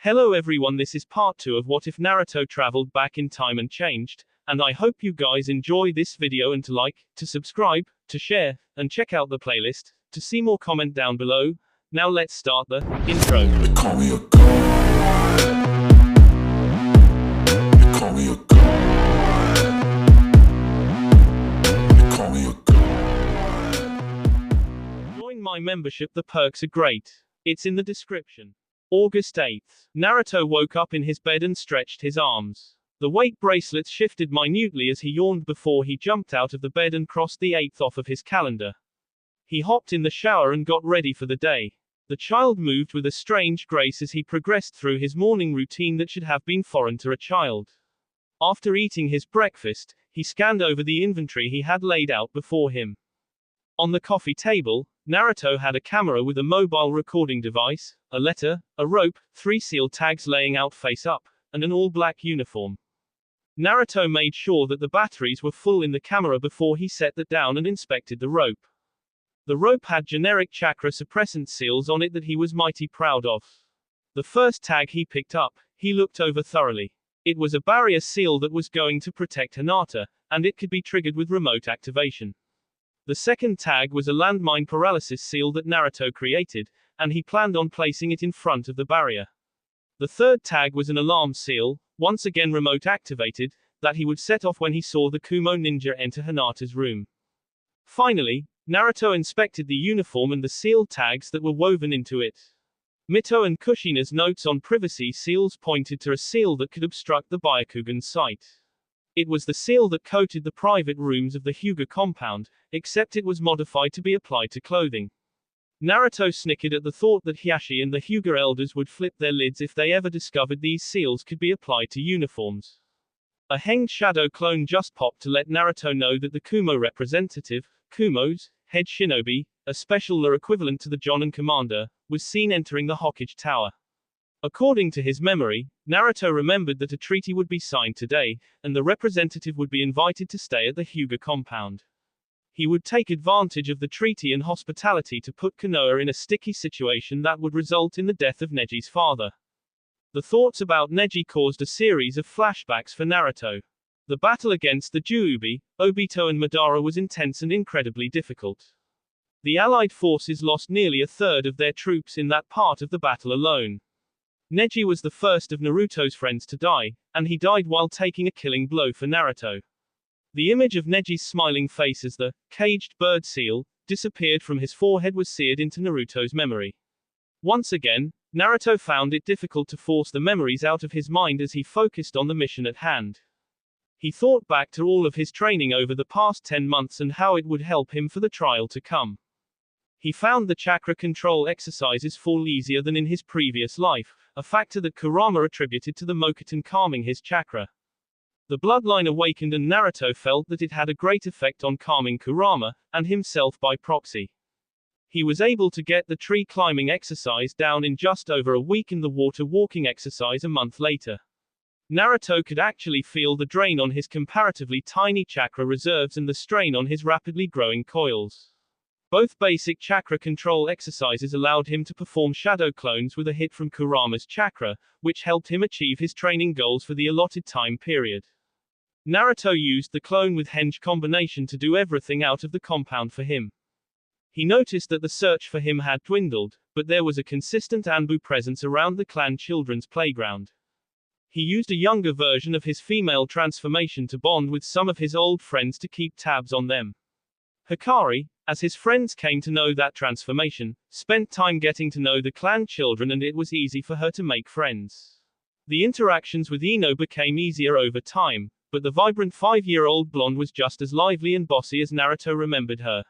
Hello everyone, this is part 2 of What If Naruto Traveled Back in Time and Changed, and I hope you guys enjoy this video and to like, to subscribe, to share, and check out the playlist, to see more comment down below. Now let's start the intro. They call me a god. They call me a god. They call me a god. Join my membership, the perks are great. It's in the description. August 8th. Naruto woke up in his bed and stretched his arms. The weight bracelets shifted minutely as he yawned before he jumped out of the bed and crossed the 8th off of his calendar. He hopped in the shower and got ready for the day. The child moved with a strange grace as he progressed through his morning routine that should have been foreign to a child. After eating his breakfast, he scanned over the inventory he had laid out before him. On the coffee table, Naruto had a camera with a mobile recording device, a letter, a rope, 3 seal tags laying out face up, and an all-black uniform. Naruto made sure that the batteries were full in the camera before he set that down and inspected the rope. The rope had generic chakra suppressant seals on it that he was mighty proud of. The first tag he picked up, he looked over thoroughly. It was a barrier seal that was going to protect Hinata, and it could be triggered with remote activation. The second tag was a landmine paralysis seal that Naruto created, and he planned on placing it in front of the barrier. The third tag was an alarm seal, once again remote activated, that he would set off when he saw the Kumo ninja enter Hinata's room. Finally, Naruto inspected the uniform and the seal tags that were woven into it. Mito and Kushina's notes on privacy seals pointed to a seal that could obstruct the Byakugan's sight. It was the seal that coated the private rooms of the Hyuga compound, except it was modified to be applied to clothing. Naruto snickered at the thought that Hiashi and the Hyuga elders would flip their lids if they ever discovered these seals could be applied to uniforms. A hanged shadow clone just popped to let Naruto know that the Kumo representative, Kumo's head shinobi, a special lore equivalent to the Jonin commander, was seen entering the Hokage tower. According to his memory, Naruto remembered that a treaty would be signed today, and the representative would be invited to stay at the Hyuga compound. He would take advantage of the treaty and hospitality to put Konoha in a sticky situation that would result in the death of Neji's father. The thoughts about Neji caused a series of flashbacks for Naruto. The battle against the Juubi, Obito and Madara was intense and incredibly difficult. The Allied forces lost nearly a third of their troops in that part of the battle alone. Neji was the first of Naruto's friends to die, and he died while taking a killing blow for Naruto. The image of Neji's smiling face as the caged bird seal disappeared from his forehead was seared into Naruto's memory. Once again, Naruto found it difficult to force the memories out of his mind as he focused on the mission at hand. He thought back to all of his training over the past 10 months and how it would help him for the trial to come. He found the chakra control exercises fall easier than in his previous life, a factor that Kurama attributed to the Mokuton calming his chakra. The bloodline awakened and Naruto felt that it had a great effect on calming Kurama, and himself by proxy. He was able to get the tree climbing exercise down in just over a week and the water walking exercise a month later. Naruto could actually feel the drain on his comparatively tiny chakra reserves and the strain on his rapidly growing coils. Both basic chakra control exercises allowed him to perform shadow clones with a hit from Kurama's chakra, which helped him achieve his training goals for the allotted time period. Naruto used the clone with henge combination to do everything out of the compound for him. He noticed that the search for him had dwindled, but there was a consistent Anbu presence around the clan children's playground. He used a younger version of his female transformation to bond with some of his old friends to keep tabs on them. Hikari, as his friends came to know that transformation, spent time getting to know the clan children and it was easy for her to make friends. The interactions with Ino became easier over time, but the vibrant 5-year-old blonde was just as lively and bossy as Naruto remembered her.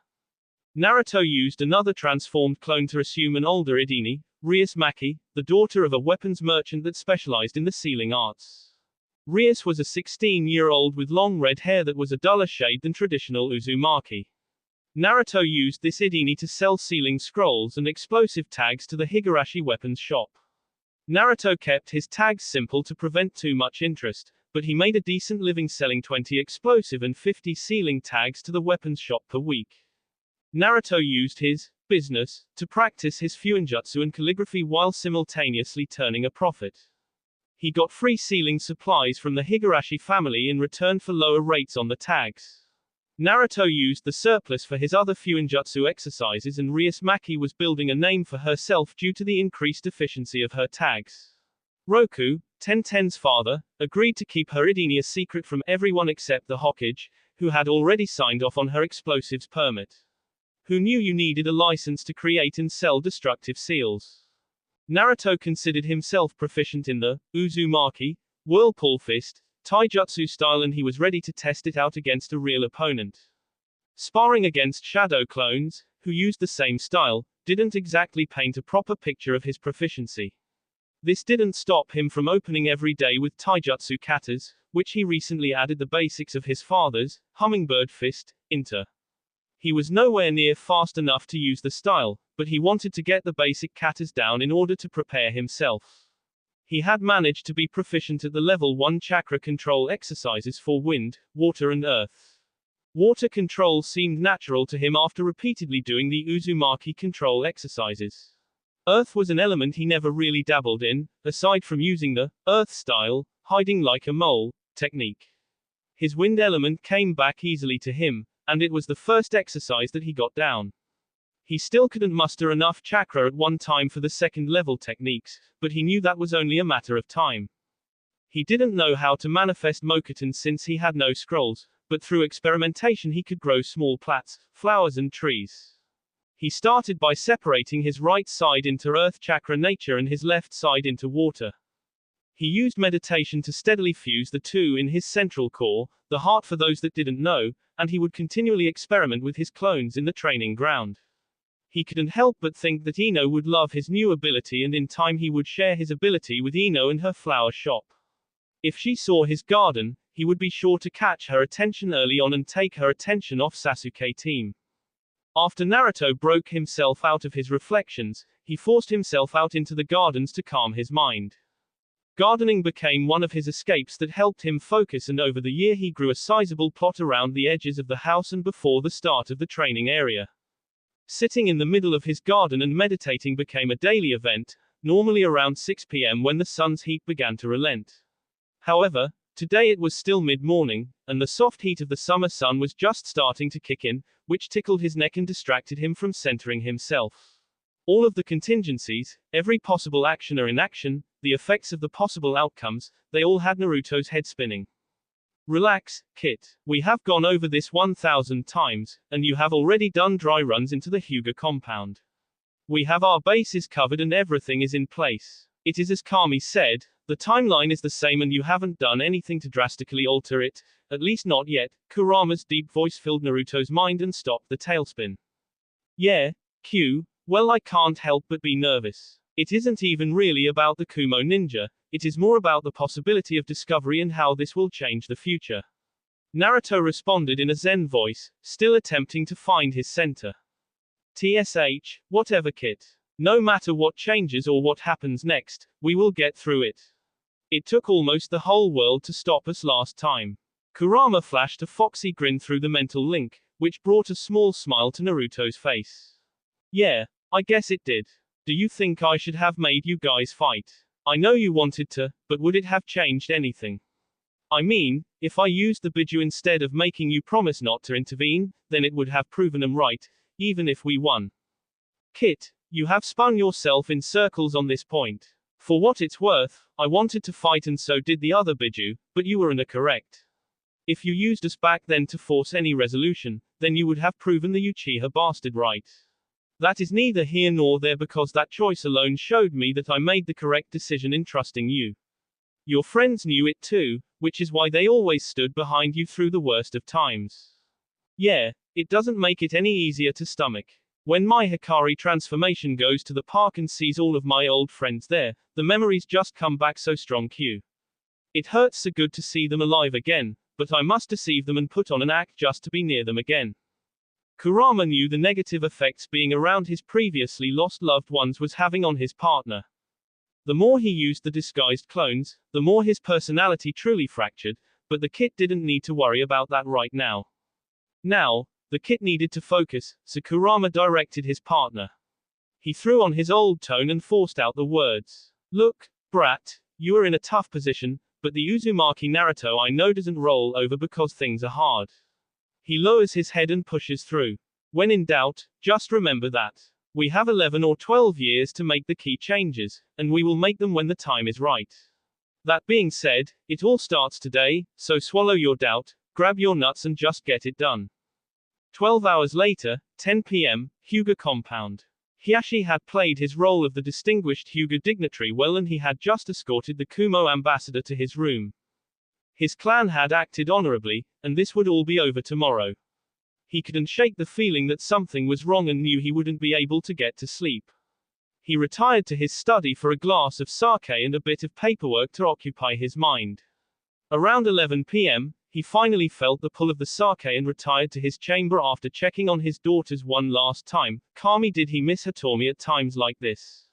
Naruto used another transformed clone to assume an older Idini, Rias Maki, the daughter of a weapons merchant that specialized in the sealing arts. Rias was a 16-year-old with long red hair that was a duller shade than traditional Uzumaki. Naruto used this Idini to sell sealing scrolls and explosive tags to the Higurashi weapons shop. Naruto kept his tags simple to prevent too much interest, but he made a decent living selling 20 explosive and 50 sealing tags to the weapons shop per week. Naruto used his business to practice his fuinjutsu and calligraphy while simultaneously turning a profit. He got free sealing supplies from the Higurashi family in return for lower rates on the tags. Naruto used the surplus for his other fuinjutsu exercises, and Rias Maki was building a name for herself due to the increased efficiency of her tags. Roku, Tenten's father, agreed to keep her Idenia secret from everyone except the Hokage, who had already signed off on her explosives permit. Who knew you needed a license to create and sell destructive seals? Naruto considered himself proficient in the Uzumaki, Whirlpool Fist, taijutsu style, and he was ready to test it out against a real opponent. Sparring against shadow clones, who used the same style, didn't exactly paint a proper picture of his proficiency. This didn't stop him from opening every day with taijutsu katas, which he recently added the basics of his father's hummingbird fist into. He was nowhere near fast enough to use the style, but he wanted to get the basic katas down in order to prepare himself. He had managed to be proficient at the level 1 chakra control exercises for wind, water and earth. Water control seemed natural to him after repeatedly doing the Uzumaki control exercises. Earth was an element he never really dabbled in, aside from using the earth style, hiding like a mole technique. His wind element came back easily to him, and it was the first exercise that he got down. He still couldn't muster enough chakra at one time for the second level techniques, but he knew that was only a matter of time. He didn't know how to manifest Mokuton since he had no scrolls, but through experimentation he could grow small plants, flowers and trees. He started by separating his right side into earth chakra nature and his left side into water. He used meditation to steadily fuse the two in his central core, the heart for those that didn't know, and he would continually experiment with his clones in the training ground. He couldn't help but think that Ino would love his new ability, and in time he would share his ability with Ino in her flower shop. If she saw his garden, he would be sure to catch her attention early on and take her attention off Sasuke team. After Naruto broke himself out of his reflections, he forced himself out into the gardens to calm his mind. Gardening became one of his escapes that helped him focus, and over the year he grew a sizable plot around the edges of the house and before the start of the training area. Sitting in the middle of his garden and meditating became a daily event, normally around 6 p.m. when the sun's heat began to relent. However, today it was still mid-morning, and the soft heat of the summer sun was just starting to kick in, which tickled his neck and distracted him from centering himself. All of the contingencies, every possible action or inaction, the effects of the possible outcomes, they all had Naruto's head spinning. Relax, Kit. We have gone over this 1,000 times, and you have already done dry runs into the Hyuga compound. We have our bases covered and everything is in place. It is as Kami said, the timeline is the same and you haven't done anything to drastically alter it, at least not yet. Kurama's deep voice filled Naruto's mind and stopped the tailspin. Yeah, Q, well I can't help but be nervous. It isn't even really about the Kumo ninja, it is more about the possibility of discovery and how this will change the future. Naruto responded in a zen voice, still attempting to find his center. TSH, whatever Kit. No matter what changes or what happens next, we will get through it. It took almost the whole world to stop us last time. Kurama flashed a foxy grin through the mental link, which brought a small smile to Naruto's face. Yeah, I guess it did. Do you think I should have made you guys fight? I know you wanted to, but would it have changed anything? I mean, if I used the Biju instead of making you promise not to intervene, then it would have proven them right, even if we won. Kit, you have spun yourself in circles on this point. For what it's worth, I wanted to fight and so did the other Biju, but you were incorrect. If you used us back then to force any resolution, then you would have proven the Uchiha bastard right. That is neither here nor there because that choice alone showed me that I made the correct decision in trusting you. Your friends knew it too, which is why they always stood behind you through the worst of times. Yeah, it doesn't make it any easier to stomach. When my Hikari transformation goes to the park and sees all of my old friends there, the memories just come back so strong. Q. It hurts so good to see them alive again, but I must deceive them and put on an act just to be near them again. Kurama knew the negative effects being around his previously lost loved ones was having on his partner. The more he used the disguised clones, the more his personality truly fractured, but the Kit didn't need to worry about that right now. Now, The kit needed to focus, so Kurama directed his partner. He threw on his old tone and forced out the words. Look, brat, you are in a tough position, but the Uzumaki Naruto I know doesn't roll over because things are hard. He lowers his head and pushes through. When in doubt, just remember that. We have 11 or 12 years to make the key changes, and we will make them when the time is right. That being said, it all starts today, so swallow your doubt, grab your nuts and just get it done. 12 hours later, 10 p.m., Hyuga compound. Hiashi had played his role of the distinguished Hyuga dignitary well and he had just escorted the Kumo ambassador to his room. His clan had acted honorably, and this would all be over tomorrow. He couldn't shake the feeling that something was wrong and knew he wouldn't be able to get to sleep. He retired to his study for a glass of sake and a bit of paperwork to occupy his mind. Around 11 p.m., he finally felt the pull of the sake and retired to his chamber after checking on his daughters one last time. Kami, did he miss Hitomi at times like this?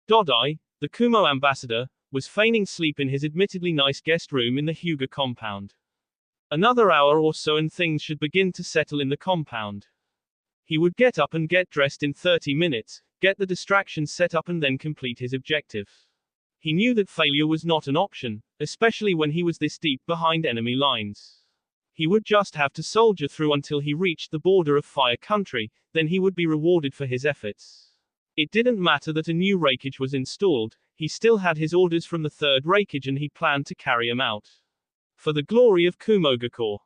Dodai, the Kumo ambassador, was feigning sleep in his admittedly nice guest room in the Hyuga compound. Another hour or so and things should begin to settle in the compound. He would get up and get dressed in 30 minutes, get the distractions set up and then complete his objective. He knew that failure was not an option, especially when he was this deep behind enemy lines. He would just have to soldier through until he reached the border of Fire Country, then he would be rewarded for his efforts. It didn't matter that a new raikage was installed, he still had his orders from the third raikage and he planned to carry them out. For the glory of Kumogakure.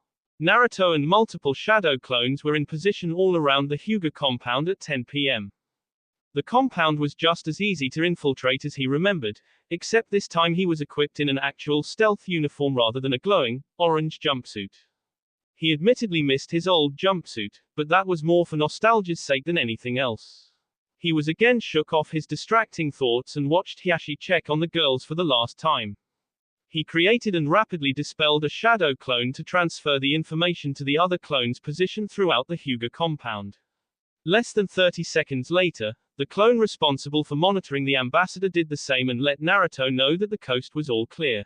Naruto and multiple shadow clones were in position all around the Hyuga compound at 10 p.m. The compound was just as easy to infiltrate as he remembered, except this time he was equipped in an actual stealth uniform rather than a glowing, orange jumpsuit. He admittedly missed his old jumpsuit, but that was more for nostalgia's sake than anything else. He was again shook off his distracting thoughts and watched Hiashi check on the girls for the last time. He created and rapidly dispelled a shadow clone to transfer the information to the other clones positioned throughout the Hyuga compound. Less than 30 seconds later, the clone responsible for monitoring the ambassador did the same and let Naruto know that the coast was all clear.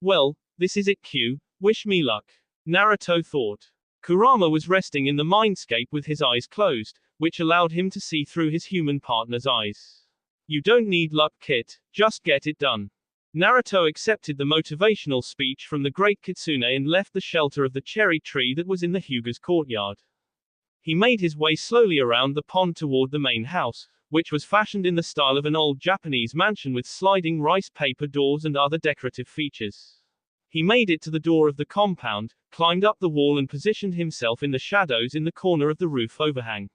Well, this is it, Q, wish me luck. Naruto thought. Kurama was resting in the mindscape with his eyes closed, which allowed him to see through his human partner's eyes. You don't need luck, Kit, just get it done. Naruto accepted the motivational speech from the great Kitsune and left the shelter of the cherry tree that was in the Hyuga's courtyard. He made his way slowly around the pond toward the main house, which was fashioned in the style of an old Japanese mansion with sliding rice paper doors and other decorative features. He made it to the door of the compound, climbed up the wall and positioned himself in the shadows in the corner of the roof overhang.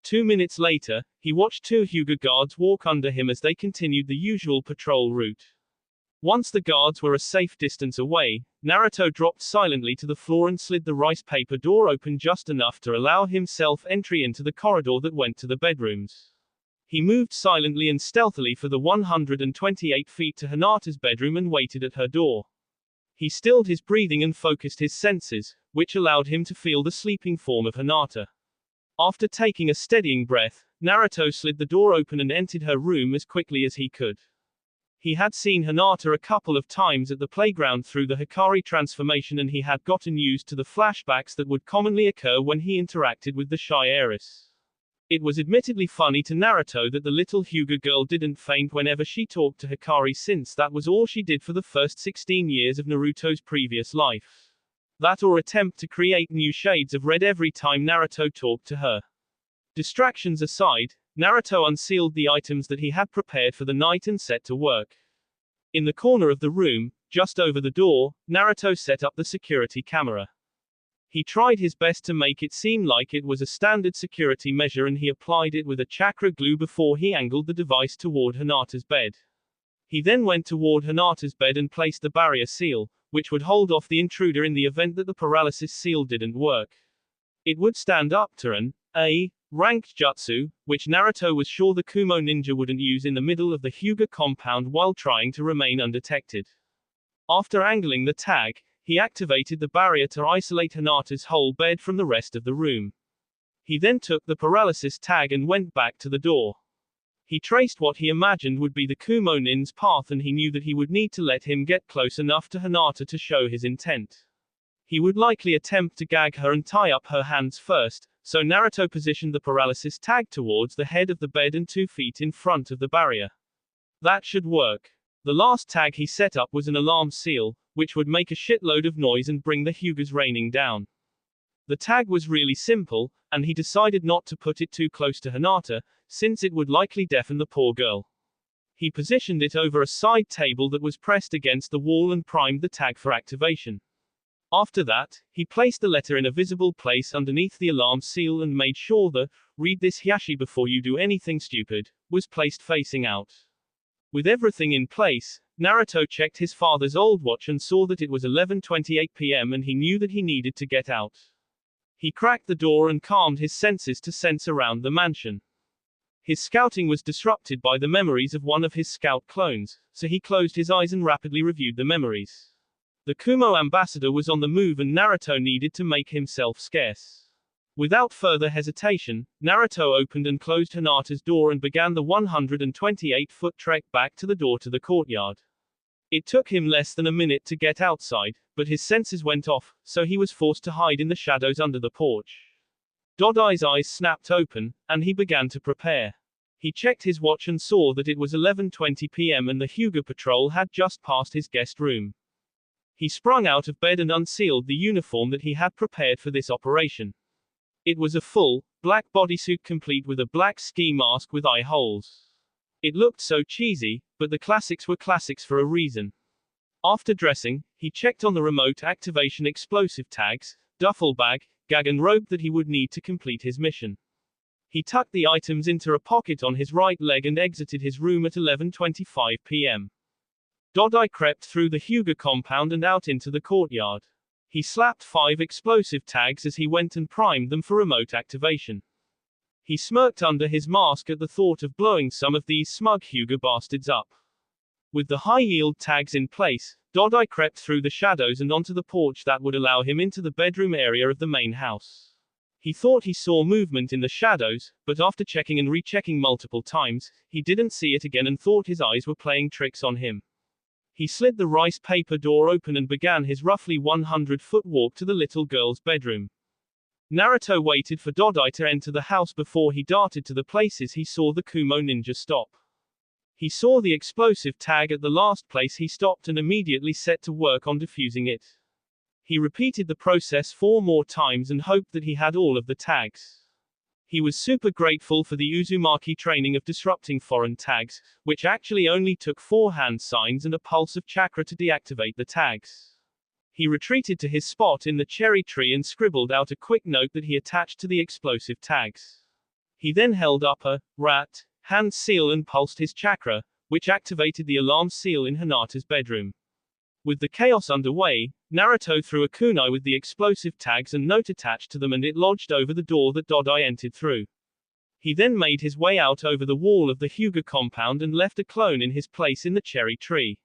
2 minutes later, he watched two Hyuga guards walk under him as they continued the usual patrol route. Once the guards were a safe distance away, Naruto dropped silently to the floor and slid the rice paper door open just enough to allow himself entry into the corridor that went to the bedrooms. He moved silently and stealthily for the 128 feet to Hinata's bedroom and waited at her door. He stilled his breathing and focused his senses, which allowed him to feel the sleeping form of Hinata. After taking a steadying breath, Naruto slid the door open and entered her room as quickly as he could. He had seen Hinata a couple of times at the playground through the Hikari transformation and he had gotten used to the flashbacks that would commonly occur when he interacted with the shy heiress. It was admittedly funny to Naruto that the little Hyuga girl didn't faint whenever she talked to Hikari since that was all she did for the first 16 years of Naruto's previous life. That or attempt to create new shades of red every time Naruto talked to her. Distractions aside, Naruto unsealed the items that he had prepared for the night and set to work. In the corner of the room, just over the door, Naruto set up the security camera. He tried his best to make it seem like it was a standard security measure and he applied it with a chakra glue before he angled the device toward Hinata's bed. He then went toward Hinata's bed and placed the barrier seal, which would hold off the intruder in the event that the paralysis seal didn't work. It would stand up to an ranked jutsu, which Naruto was sure the Kumo ninja wouldn't use in the middle of the Hyuga compound while trying to remain undetected. After angling the tag, he activated the barrier to isolate Hinata's whole bed from the rest of the room. He then took the paralysis tag and went back to the door. He traced what he imagined would be the Kumo nin's path and he knew that he would need to let him get close enough to Hinata to show his intent. He would likely attempt to gag her and tie up her hands first, so Naruto positioned the paralysis tag towards the head of the bed and 2 feet in front of the barrier. That should work. The last tag he set up was an alarm seal, which would make a shitload of noise and bring the Hyugas raining down. The tag was really simple, and he decided not to put it too close to Hinata, since it would likely deafen the poor girl. He positioned it over a side table that was pressed against the wall and primed the tag for activation. After that, he placed the letter in a visible place underneath the alarm seal and made sure the "read this Hiashi before you do anything stupid" was placed facing out. With everything in place, Naruto checked his father's old watch and saw that it was 11:28 p.m. and he knew that he needed to get out. He cracked the door and calmed his senses to sense around the mansion. His scouting was disrupted by the memories of one of his scout clones, so he closed his eyes and rapidly reviewed the memories. The Kumo ambassador was on the move and Naruto needed to make himself scarce. Without further hesitation, Naruto opened and closed Hinata's door and began the 128-foot trek back to the door to the courtyard. It took him less than a minute to get outside, but his senses went off, so he was forced to hide in the shadows under the porch. Dodai's eyes snapped open, and he began to prepare. He checked his watch and saw that it was 11:20 p.m. and the Hyuga patrol had just passed his guest room. He sprung out of bed and unsealed the uniform that he had prepared for this operation. It was a full, black bodysuit complete with a black ski mask with eye holes. It looked so cheesy, but the classics were classics for a reason. After dressing, he checked on the remote activation explosive tags, duffel bag, gag and rope that he would need to complete his mission. He tucked the items into a pocket on his right leg and exited his room at 11:25 p.m. Dodai crept through the Hyuga compound and out into the courtyard. He slapped 5 explosive tags as he went and primed them for remote activation. He smirked under his mask at the thought of blowing some of these smug Hyuga bastards up. With the high-yield tags in place, Dodai crept through the shadows and onto the porch that would allow him into the bedroom area of the main house. He thought he saw movement in the shadows, but after checking and rechecking multiple times, he didn't see it again and thought his eyes were playing tricks on him. He slid the rice paper door open and began his roughly 100-foot walk to the little girl's bedroom. Naruto waited for Dodai to enter the house before he darted to the places he saw the Kumo ninja stop. He saw the explosive tag at the last place he stopped and immediately set to work on defusing it. He repeated the process 4 more times and hoped that he had all of the tags. He was super grateful for the Uzumaki training of disrupting foreign tags, which actually only took 4 hand signs and a pulse of chakra to deactivate the tags. He retreated to his spot in the cherry tree and scribbled out a quick note that he attached to the explosive tags. He then held up a rat hand seal and pulsed his chakra, which activated the alarm seal in Hinata's bedroom. With the chaos underway, Naruto threw a kunai with the explosive tags and note attached to them and it lodged over the door that Dodai entered through. He then made his way out over the wall of the Hyuga compound and left a clone in his place in the cherry tree.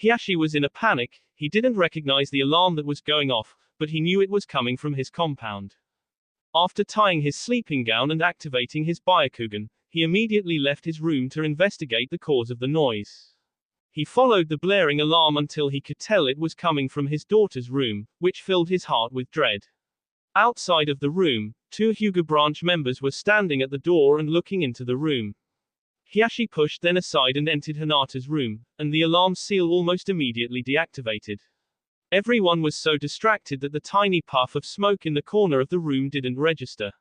Hiashi was in a panic. He didn't recognize the alarm that was going off, but he knew it was coming from his compound. After tying his sleeping gown and activating his Byakugan, he immediately left his room to investigate the cause of the noise. He followed the blaring alarm until he could tell it was coming from his daughter's room, which filled his heart with dread. Outside of the room, 2 Hyuga branch members were standing at the door and looking into the room. Hiashi pushed them aside and entered Hinata's room, and the alarm seal almost immediately deactivated. Everyone was so distracted that the tiny puff of smoke in the corner of the room didn't register.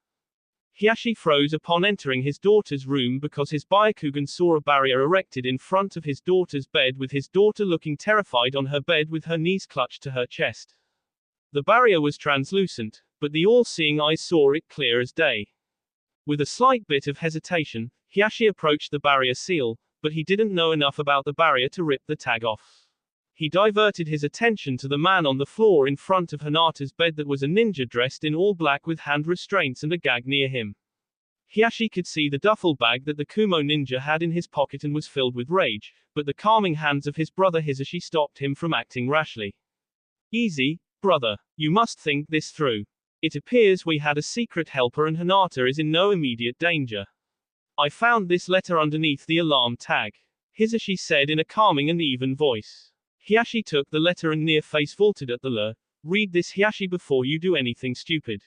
Hiashi froze upon entering his daughter's room because his Byakugan saw a barrier erected in front of his daughter's bed with his daughter looking terrified on her bed with her knees clutched to her chest. The barrier was translucent, but the all-seeing eyes saw it clear as day. With a slight bit of hesitation, Hiashi approached the barrier seal, but he didn't know enough about the barrier to rip the tag off. He diverted his attention to the man on the floor in front of Hinata's bed that was a ninja dressed in all black with hand restraints and a gag near him. Hiashi could see the duffel bag that the Kumo ninja had in his pocket and was filled with rage, but the calming hands of his brother Hisashi stopped him from acting rashly. Easy, brother. You must think this through. It appears we had a secret helper and Hinata is in no immediate danger. I found this letter underneath the alarm tag, Hisashi said in a calming and even voice. Hiashi took the letter and near face vaulted at the Read this, Hiyashi, before you do anything stupid.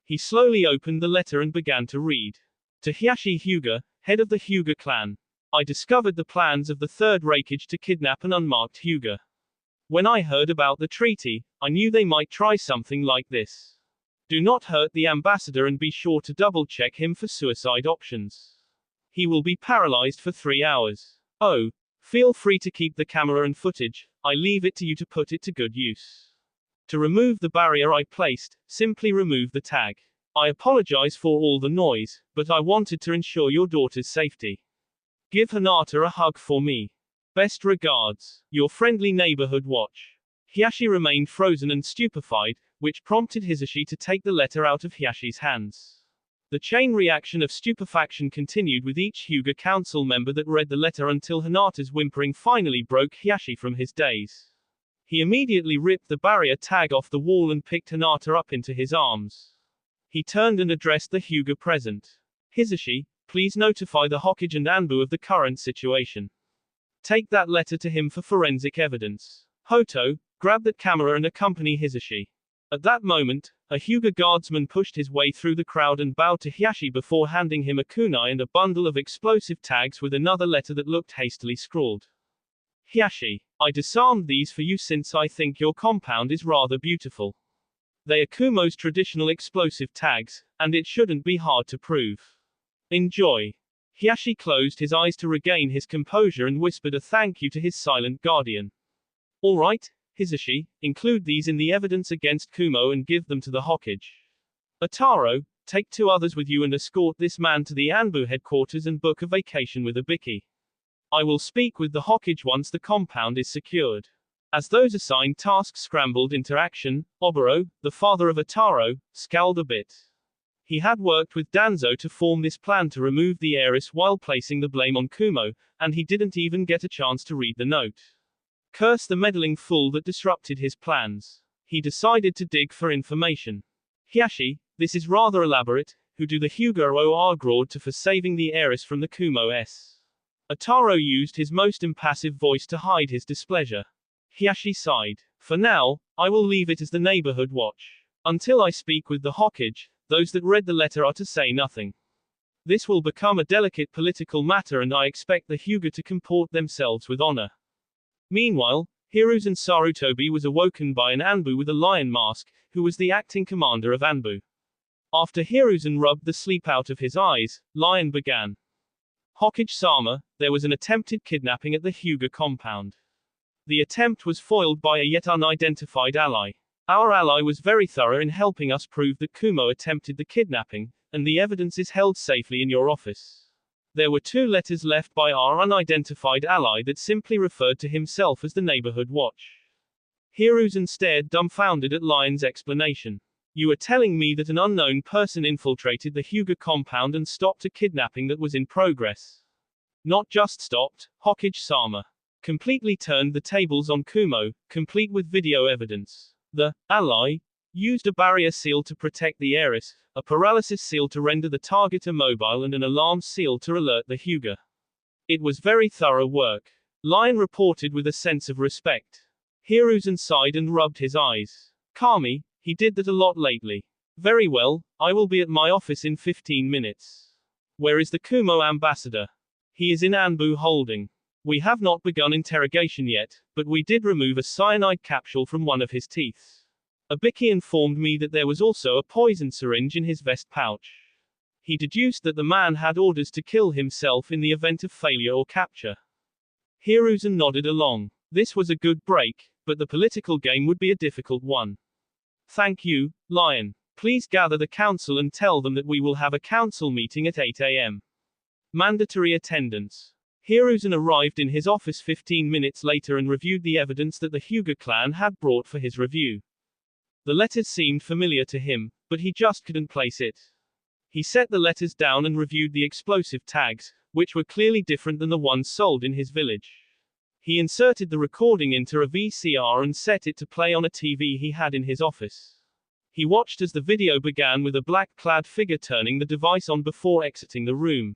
He slowly opened the letter and began to read. To Hiyashi Hyuga, head of the Hyuga clan. I discovered the plans of the third Raikage to kidnap an unmarked Hyuga. When I heard about the treaty, I knew they might try something like this. Do not hurt the ambassador and be sure to double-check him for suicide options. He will be paralyzed for 3 hours. Oh, feel free to keep the camera and footage, I leave it to you to put it to good use. To remove the barrier I placed, simply remove the tag. I apologize for all the noise, but I wanted to ensure your daughter's safety. Give Hinata a hug for me. Best regards, your friendly neighborhood watch. Hiyashi remained frozen and stupefied, which prompted Hisashi to take the letter out of Hiyashi's hands. The chain reaction of stupefaction continued with each Hyuga council member that read the letter until Hinata's whimpering finally broke Hiyashi from his daze. He immediately ripped the barrier tag off the wall and picked Hinata up into his arms. He turned and addressed the Hyuga present. Hisashi, please notify the Hokage and Anbu of the current situation. Take that letter to him for forensic evidence. Hoto, grab that camera and accompany Hisashi. At that moment, a Hyuga guardsman pushed his way through the crowd and bowed to Hiyashi before handing him a kunai and a bundle of explosive tags with another letter that looked hastily scrawled. Hiyashi, I disarmed these for you since I think your compound is rather beautiful. They are Kumo's traditional explosive tags, and it shouldn't be hard to prove. Enjoy. Hiyashi closed his eyes to regain his composure and whispered a thank you to his silent guardian. All right, Hisashi, include these in the evidence against Kumo and give them to the Hokage. Ataro, take 2 others with you and escort this man to the Anbu headquarters and book a vacation with Ibiki. I will speak with the Hokage once the compound is secured. As those assigned tasks scrambled into action, Oboro, the father of Ataro, scowled a bit. He had worked with Danzo to form this plan to remove the heiress while placing the blame on Kumo, and he didn't even get a chance to read the note. Curse the meddling fool that disrupted his plans. He decided to dig for information. Hiyashi, this is rather elaborate. Who do the Hyuga owe Argraud to for saving the heiress from the Kumo-s? Ataro used his most impassive voice to hide his displeasure. Hiyashi sighed. For now, I will leave it as the neighborhood watch. Until I speak with the Hokage, those that read the letter are to say nothing. This will become a delicate political matter and I expect the Hyuga to comport themselves with honor. Meanwhile, Hiruzen Sarutobi was awoken by an Anbu with a lion mask, who was the acting commander of Anbu. After Hiruzen rubbed the sleep out of his eyes, Lion began. Hokage-sama, there was an attempted kidnapping at the Hyuga compound. The attempt was foiled by a yet unidentified ally. Our ally was very thorough in helping us prove that Kumo attempted the kidnapping, and the evidence is held safely in your office. There were 2 letters left by our unidentified ally that simply referred to himself as the neighborhood watch. Hiruzen stared dumbfounded at Lion's explanation. You are telling me that an unknown person infiltrated the Hyuga compound and stopped a kidnapping that was in progress? Not just stopped, Hokage-sama. Completely turned the tables on Kumo, complete with video evidence. The ally used a barrier seal to protect the heiress, a paralysis seal to render the target immobile and an alarm seal to alert the Hyuga. It was very thorough work. Lion reported with a sense of respect. Hiruzen sighed and rubbed his eyes. Kami, he did that a lot lately. Very well, I will be at my office in 15 minutes. Where is the Kumo ambassador? He is in Anbu holding. We have not begun interrogation yet, but we did remove a cyanide capsule from one of his teeth. Ibiki informed me that there was also a poison syringe in his vest pouch. He deduced that the man had orders to kill himself in the event of failure or capture. Hiruzen nodded along. This was a good break, but the political game would be a difficult one. Thank you, Lion. Please gather the council and tell them that we will have a council meeting at 8 a.m. Mandatory attendance. Hiruzen arrived in his office 15 minutes later and reviewed the evidence that the Hyuga clan had brought for his review. The letters seemed familiar to him, but he just couldn't place it. He set the letters down and reviewed the explosive tags, which were clearly different than the ones sold in his village. He inserted the recording into a VCR and set it to play on a TV he had in his office. He watched as the video began with a black-clad figure turning the device on before exiting the room.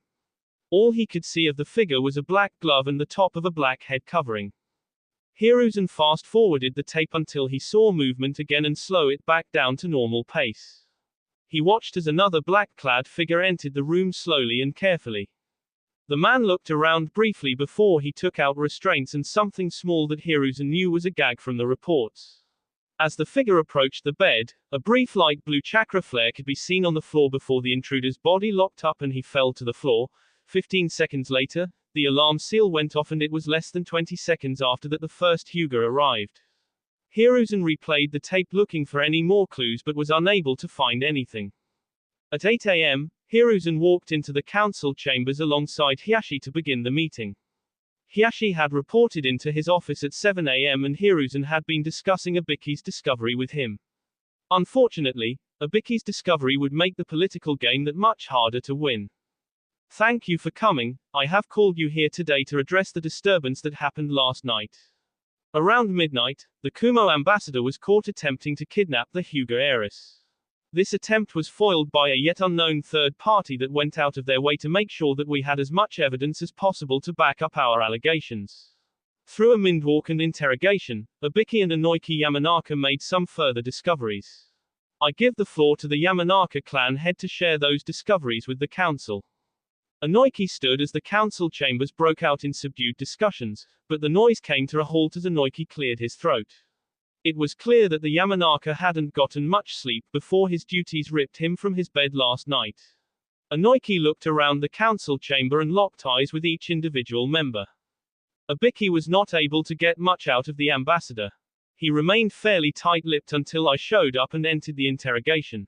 All he could see of the figure was a black glove and the top of a black head covering. Hiruzen fast-forwarded the tape until he saw movement again and slow it back down to normal pace. He watched as another black-clad figure entered the room slowly and carefully. The man looked around briefly before he took out restraints and something small that Hiruzen knew was a gag from the reports. As the figure approached the bed, a brief light blue chakra flare could be seen on the floor before the intruder's body locked up and he fell to the floor. 15 seconds later, the alarm seal went off and it was less than 20 seconds after that the first Hyuga arrived. Hiruzen replayed the tape looking for any more clues but was unable to find anything. At 8 a.m., Hiruzen walked into the council chambers alongside Hiashi to begin the meeting. Hiashi had reported into his office at 7 a.m. and Hiruzen had been discussing Abiki's discovery with him. Unfortunately, Abiki's discovery would make the political game that much harder to win. Thank you for coming. I have called you here today to address the disturbance that happened last night. Around midnight, the Kumo ambassador was caught attempting to kidnap the Hyuga heiress. This attempt was foiled by a yet unknown third party that went out of their way to make sure that we had as much evidence as possible to back up our allegations. Through a mindwalk and interrogation, Abiki and Inoiki Yamanaka made some further discoveries. I give the floor to the Yamanaka clan head to share those discoveries with the council. Inoiki stood as the council chambers broke out in subdued discussions, but the noise came to a halt as Inoiki cleared his throat. It was clear that the Yamanaka hadn't gotten much sleep before his duties ripped him from his bed last night. Inoiki looked around the council chamber and locked eyes with each individual member. Abiki was not able to get much out of the ambassador. He remained fairly tight-lipped until I showed up and entered the interrogation.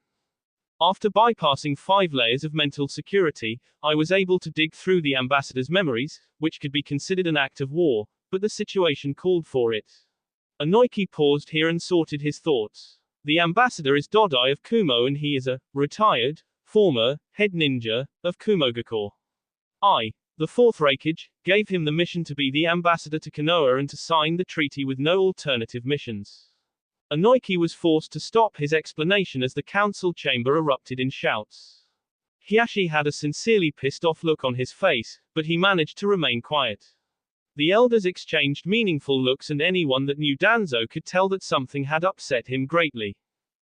After bypassing 5 layers of mental security, I was able to dig through the ambassador's memories, which could be considered an act of war, but the situation called for it. Inoiki paused here and sorted his thoughts. The ambassador is Dodai of Kumo and he is a retired, former, head ninja of Kumogakure. The 4th Raikage, gave him the mission to be the ambassador to Konoha and to sign the treaty with no alternative missions. Inoiki was forced to stop his explanation as the council chamber erupted in shouts. Hiashi had a sincerely pissed-off look on his face, but he managed to remain quiet. The elders exchanged meaningful looks and anyone that knew Danzo could tell that something had upset him greatly.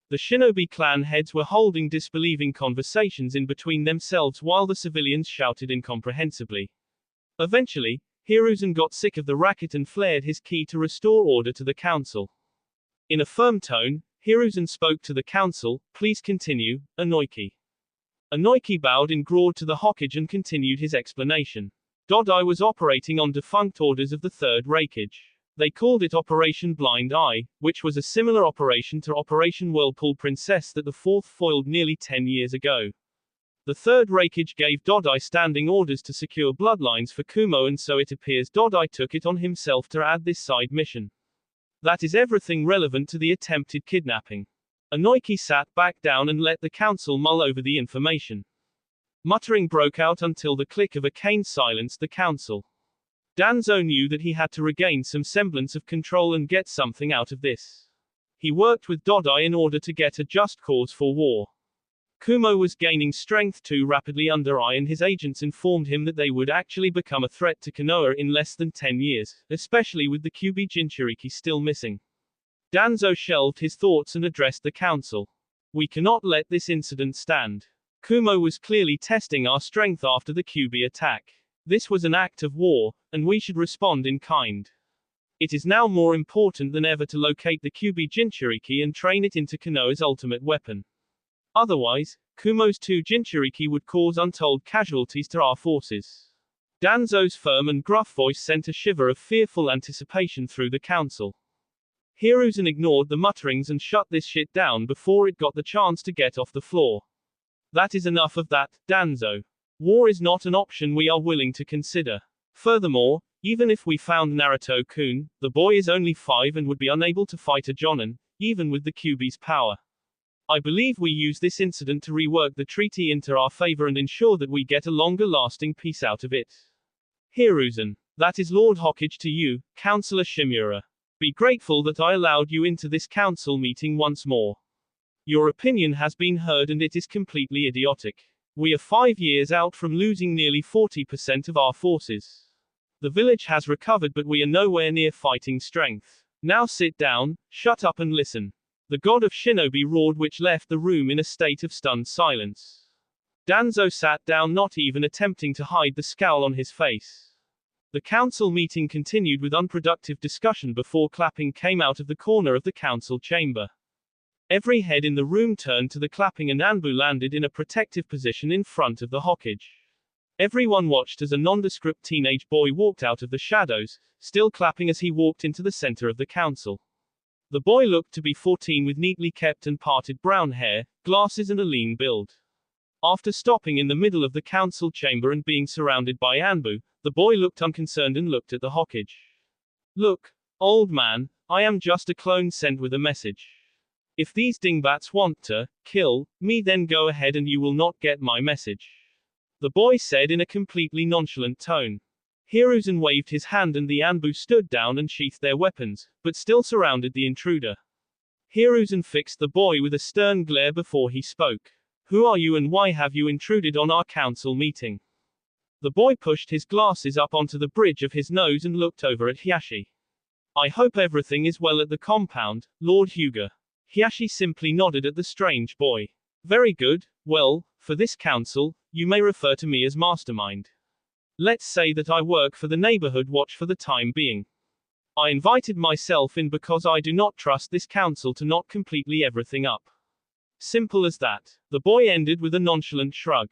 The shinobi clan heads were holding disbelieving conversations in between themselves while the civilians shouted incomprehensibly. Eventually, Hiruzen got sick of the racket and flared his ki to restore order to the council. In a firm tone, Hiruzen spoke to the council, "Please continue, Inoiki." Inoiki bowed in Grodd to the Hokage and continued his explanation. Dodai was operating on defunct orders of the 3rd Raikage. They called it Operation Blind Eye, which was a similar operation to Operation Whirlpool Princess that the 4th foiled nearly 10 years ago. The 3rd Raikage gave Dodai standing orders to secure bloodlines for Kumo and so it appears Dodai took it on himself to add this side mission. That is everything relevant to the attempted kidnapping. Inoiki sat back down and let the council mull over the information. Muttering broke out until the click of a cane silenced the council. Danzo knew that he had to regain some semblance of control and get something out of this. He worked with Dodai in order to get a just cause for war. Kumo was gaining strength too rapidly under Ai and his agents informed him that they would actually become a threat to Konoha in less than 10 years, especially with the Kyuubi Jinchuriki still missing. Danzo shelved his thoughts and addressed the council. We cannot let this incident stand. Kumo was clearly testing our strength after the Kyuubi attack. This was an act of war, and we should respond in kind. It is now more important than ever to locate the Kyuubi Jinchuriki and train it into Konoha's ultimate weapon. Otherwise, Kumo's 2 Jinchuriki would cause untold casualties to our forces. Danzo's firm and gruff voice sent a shiver of fearful anticipation through the council. Hiruzen ignored the mutterings and shut this shit down before it got the chance to get off the floor. That is enough of that, Danzo. War is not an option we are willing to consider. Furthermore, even if we found Naruto-kun, the boy is only 5 and would be unable to fight a Jonin, even with the Kyuubi's power. I believe we use this incident to rework the treaty into our favor and ensure that we get a longer-lasting peace out of it. Hiruzen. That is Lord Hokage to you, Councillor Shimura. Be grateful that I allowed you into this council meeting once more. Your opinion has been heard and it is completely idiotic. We are 5 years out from losing nearly 40% of our forces. The village has recovered, but we are nowhere near fighting strength. Now sit down, shut up and listen. The god of shinobi roared, which left the room in a state of stunned silence. Danzo sat down, not even attempting to hide the scowl on his face. The council meeting continued with unproductive discussion before clapping came out of the corner of the council chamber. Every head in the room turned to the clapping and Anbu landed in a protective position in front of the Hokage. Everyone watched as a nondescript teenage boy walked out of the shadows, still clapping as he walked into the center of the council. The boy looked to be 14 with neatly kept and parted brown hair, glasses and a lean build. After stopping in the middle of the council chamber and being surrounded by Anbu, the boy looked unconcerned and looked at the Hokage. Look, old man, I am just a clone sent with a message. If these dingbats want to kill me, then go ahead and you will not get my message. The boy said in a completely nonchalant tone. Hiruzen waved his hand and the Anbu stood down and sheathed their weapons, but still surrounded the intruder. Hiruzen fixed the boy with a stern glare before he spoke. Who are you and why have you intruded on our council meeting? The boy pushed his glasses up onto the bridge of his nose and looked over at Hiashi. I hope everything is well at the compound, Lord Hyuga. Hiashi simply nodded at the strange boy. Very good, well, for this council, you may refer to me as Mastermind. Let's say that I work for the neighborhood watch for the time being. I invited myself in because I do not trust this council to not completely everything up. Simple as that. The boy ended with a nonchalant shrug.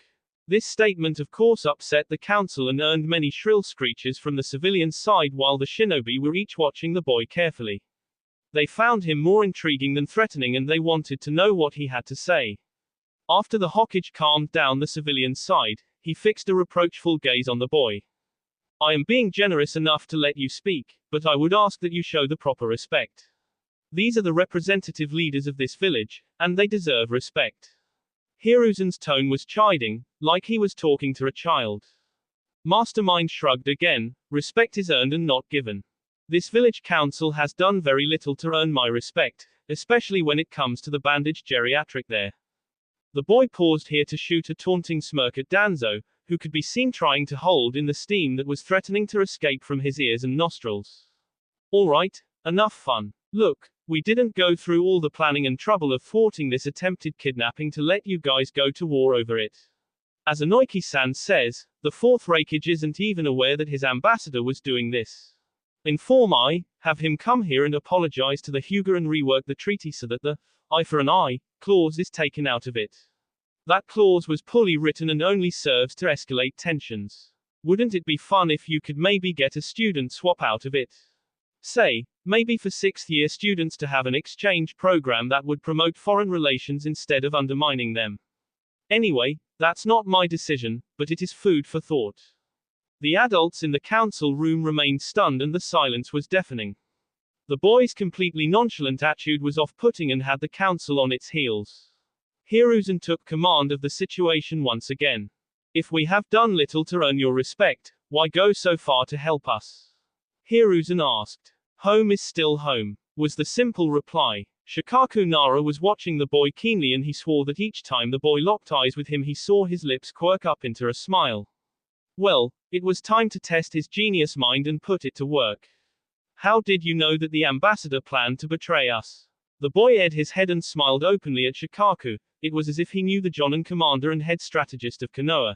This statement of course upset the council and earned many shrill screeches from the civilian side while the shinobi were each watching the boy carefully. They found him more intriguing than threatening and they wanted to know what he had to say. After the Hokage calmed down the civilian side, he fixed a reproachful gaze on the boy. I am being generous enough to let you speak, but I would ask that you show the proper respect. These are the representative leaders of this village, and they deserve respect. Hiruzen's tone was chiding, like he was talking to a child. Mastermind shrugged again. Respect is earned and not given. This village council has done very little to earn my respect, especially when it comes to the bandaged geriatric there. The boy paused here to shoot a taunting smirk at Danzo, who could be seen trying to hold in the steam that was threatening to escape from his ears and nostrils. Alright, enough fun. Look, we didn't go through all the planning and trouble of thwarting this attempted kidnapping to let you guys go to war over it. As Inoiki-san says, the fourth Raikage isn't even aware that his ambassador was doing this. Inform have him come here and apologize to the Hyuga and rework the treaty so that the eye for an eye clause is taken out of it. That clause was poorly written and only serves to escalate tensions. Wouldn't it be fun if you could maybe get a student swap out of it? Say, maybe for 6th-year students to have an exchange program that would promote foreign relations instead of undermining them. Anyway, that's not my decision, but it is food for thought. The adults in the council room remained stunned and the silence was deafening. The boy's completely nonchalant attitude was off-putting and had the council on its heels. Hiruzen took command of the situation once again. If we have done little to earn your respect, why go so far to help us? Hiruzen asked. Home is still home, was the simple reply. Shikaku Nara was watching the boy keenly and he swore that each time the boy locked eyes with him he saw his lips quirk up into a smile. Well, it was time to test his genius mind and put it to work. How did you know that the ambassador planned to betray us? The boy aired his head and smiled openly at Shikaku. It was as if he knew the Jonin commander and head strategist of Konoha.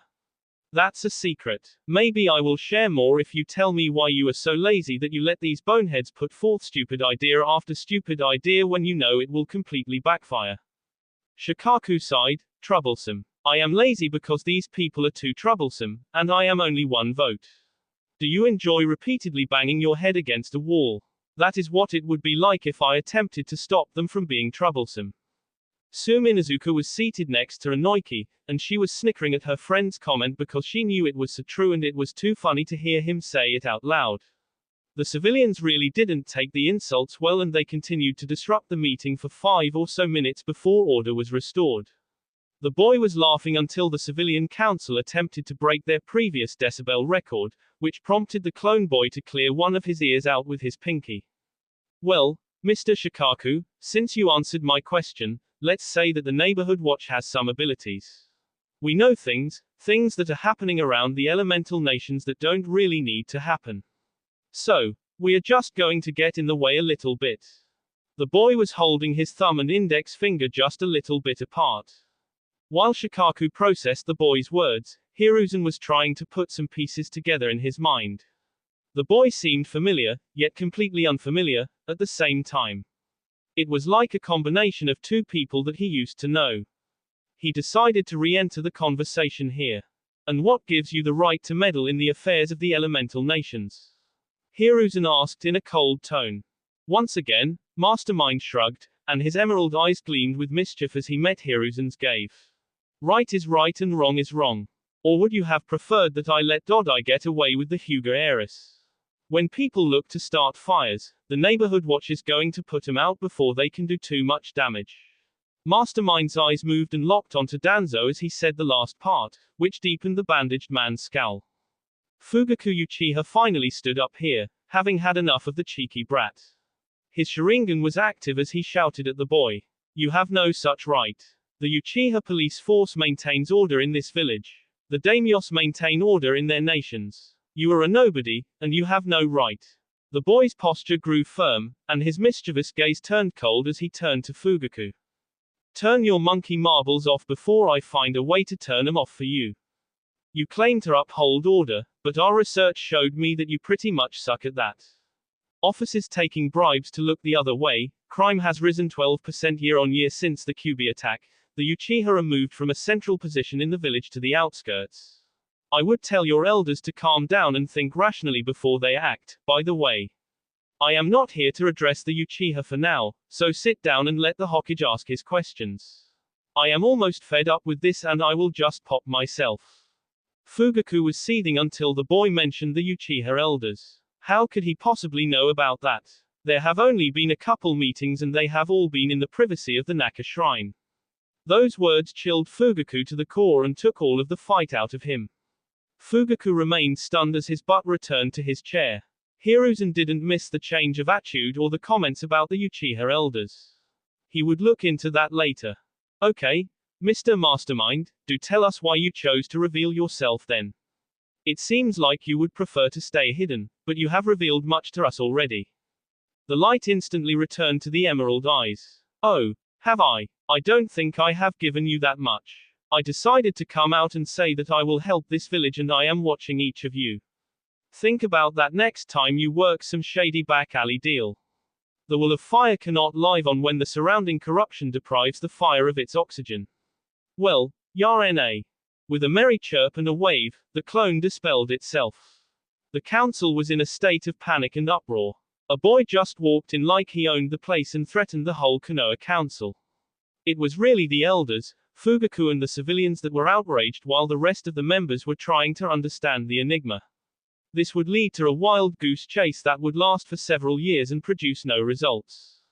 That's a secret. Maybe I will share more if you tell me why you are so lazy that you let these boneheads put forth stupid idea after stupid idea when you know it will completely backfire. Shikaku sighed, troublesome. I am lazy because these people are too troublesome, and I am only one vote. Do you enjoy repeatedly banging your head against a wall? That is what it would be like if I attempted to stop them from being troublesome. Suminazuka was seated next to Inoiki, and she was snickering at her friend's comment because she knew it was so true and it was too funny to hear him say it out loud. The civilians really didn't take the insults well and they continued to disrupt the meeting for 5 or so minutes before order was restored. The boy was laughing until the civilian council attempted to break their previous decibel record, which prompted the clone boy to clear one of his ears out with his pinky. Well, Mr. Shikaku, since you answered my question, let's say that the neighborhood watch has some abilities. We know things that are happening around the elemental nations that don't really need to happen. So, we are just going to get in the way a little bit. The boy was holding his thumb and index finger just a little bit apart. While Shikaku processed the boy's words, Hiruzen was trying to put some pieces together in his mind. The boy seemed familiar, yet completely unfamiliar, at the same time. It was like a combination of two people that he used to know. He decided to re-enter the conversation here. And what gives you the right to meddle in the affairs of the elemental nations? Hiruzen asked in a cold tone. Once again, Mastermind shrugged, and his emerald eyes gleamed with mischief as he met Hiruzen's gaze. Right is right and wrong is wrong. Or would you have preferred that I let Dodai get away with the Hyuga heiress? When people look to start fires, the neighborhood watch is going to put them out before they can do too much damage. Mastermind's eyes moved and locked onto Danzo as he said the last part, which deepened the bandaged man's scowl. Fugaku Uchiha finally stood up here, having had enough of the cheeky brat. His Sharingan was active as he shouted at the boy. You have no such right. The Uchiha police force maintains order in this village. The daimyos maintain order in their nations. You are a nobody, and you have no right. The boy's posture grew firm, and his mischievous gaze turned cold as he turned to Fugaku. Turn your monkey marbles off before I find a way to turn them off for you. You claim to uphold order, but our research showed me that you pretty much suck at that. Officers taking bribes to look the other way, crime has risen 12% year-on-year since the Kyuubi attack. The Uchiha are moved from a central position in the village to the outskirts. I would tell your elders to calm down and think rationally before they act, by the way. I am not here to address the Uchiha for now, so sit down and let the Hokage ask his questions. I am almost fed up with this and I will just pop myself. Fugaku was seething until the boy mentioned the Uchiha elders. How could he possibly know about that? There have only been a couple meetings and they have all been in the privacy of the Naka shrine. Those words chilled Fugaku to the core and took all of the fight out of him. Fugaku remained stunned as his butt returned to his chair. Hiruzen didn't miss the change of attitude or the comments about the Uchiha elders. He would look into that later. Okay, Mr. Mastermind, do tell us why you chose to reveal yourself then. It seems like you would prefer to stay hidden, but you have revealed much to us already. The light instantly returned to the emerald eyes. Oh, have I? I don't think I have given you that much. I decided to come out and say that I will help this village and I am watching each of you. Think about that next time you work some shady back alley deal. The wall of fire cannot live on when the surrounding corruption deprives the fire of its oxygen. Well, Yarna. With a merry chirp and a wave, the clone dispelled itself. The council was in a state of panic and uproar. A boy just walked in like he owned the place and threatened the whole Konoha council. It was really the elders, Fugaku and the civilians that were outraged while the rest of the members were trying to understand the enigma. This would lead to a wild goose chase that would last for several years and produce no results.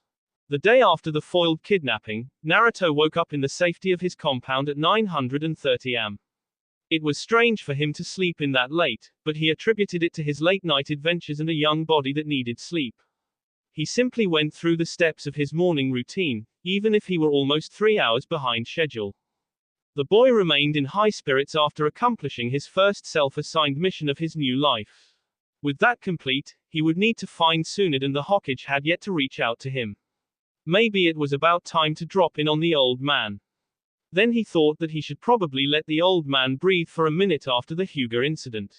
The day after the foiled kidnapping, Naruto woke up in the safety of his compound at 9:30 am. It was strange for him to sleep in that late, but he attributed it to his late-night adventures and a young body that needed sleep. He simply went through the steps of his morning routine, even if he were almost 3 hours behind schedule. The boy remained in high spirits after accomplishing his first self-assigned mission of his new life. With that complete, he would need to find Tsunade, and the Hokage had yet to reach out to him. Maybe it was about time to drop in on the old man. Then he thought that he should probably let the old man breathe for a minute after the Hyuga incident.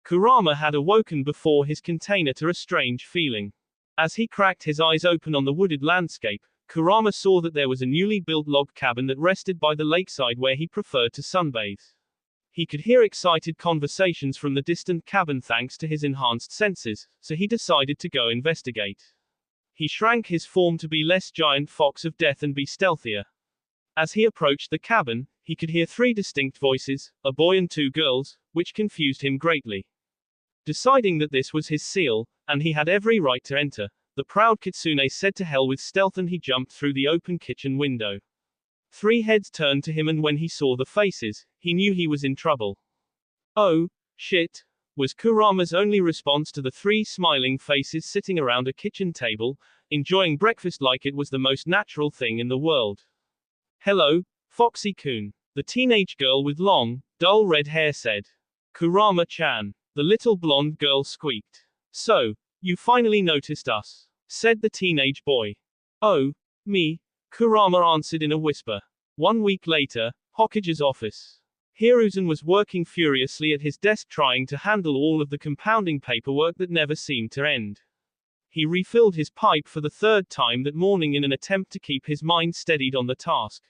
Kurama had awoken before his container to a strange feeling. As he cracked his eyes open on the wooded landscape, Kurama saw that there was a newly built log cabin that rested by the lakeside where he preferred to sunbathe. He could hear excited conversations from the distant cabin thanks to his enhanced senses, so he decided to go investigate. He shrank his form to be less giant fox of death and be stealthier. As he approached the cabin, he could hear 3 distinct voices, a boy and 2 girls, which confused him greatly. Deciding that this was his seal, and he had every right to enter, the proud kitsune said to hell with stealth and he jumped through the open kitchen window. 3 heads turned to him and when he saw the faces, he knew he was in trouble. Oh, shit, was Kurama's only response to the 3 smiling faces sitting around a kitchen table, enjoying breakfast like it was the most natural thing in the world. Hello, Foxy-kun. The teenage girl with long, dull red hair said. Kurama-chan. The little blonde girl squeaked. So, you finally noticed us, said the teenage boy. Oh, me, Kurama answered in a whisper. 1 week later, Hokage's office. Hiruzen was working furiously at his desk trying to handle all of the compounding paperwork that never seemed to end. He refilled his pipe for the third time that morning in an attempt to keep his mind steadied on the task.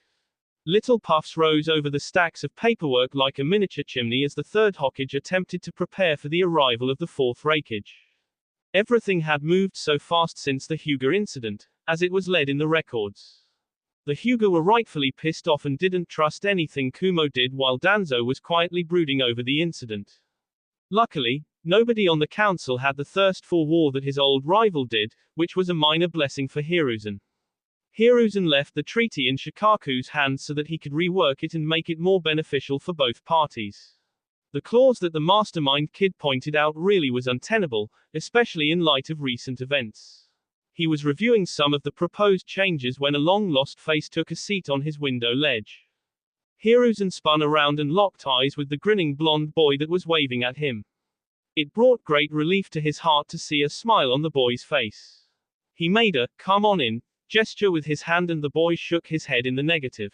Little puffs rose over the stacks of paperwork like a miniature chimney as the third Hokage attempted to prepare for the arrival of the fourth Raikage. Everything had moved so fast since the Hyuga incident, as it was led in the records. The Hyuga were rightfully pissed off and didn't trust anything Kumo did while Danzo was quietly brooding over the incident. Luckily, nobody on the council had the thirst for war that his old rival did, which was a minor blessing for Hiruzen. Hiruzen left the treaty in Shikaku's hands so that he could rework it and make it more beneficial for both parties. The clause that the Mastermind kid pointed out really was untenable, especially in light of recent events. He was reviewing some of the proposed changes when a long-lost face took a seat on his window ledge. Hiruzen spun around and locked eyes with the grinning blonde boy that was waving at him. It brought great relief to his heart to see a smile on the boy's face. He made a, "come on in," gesture with his hand and the boy shook his head in the negative.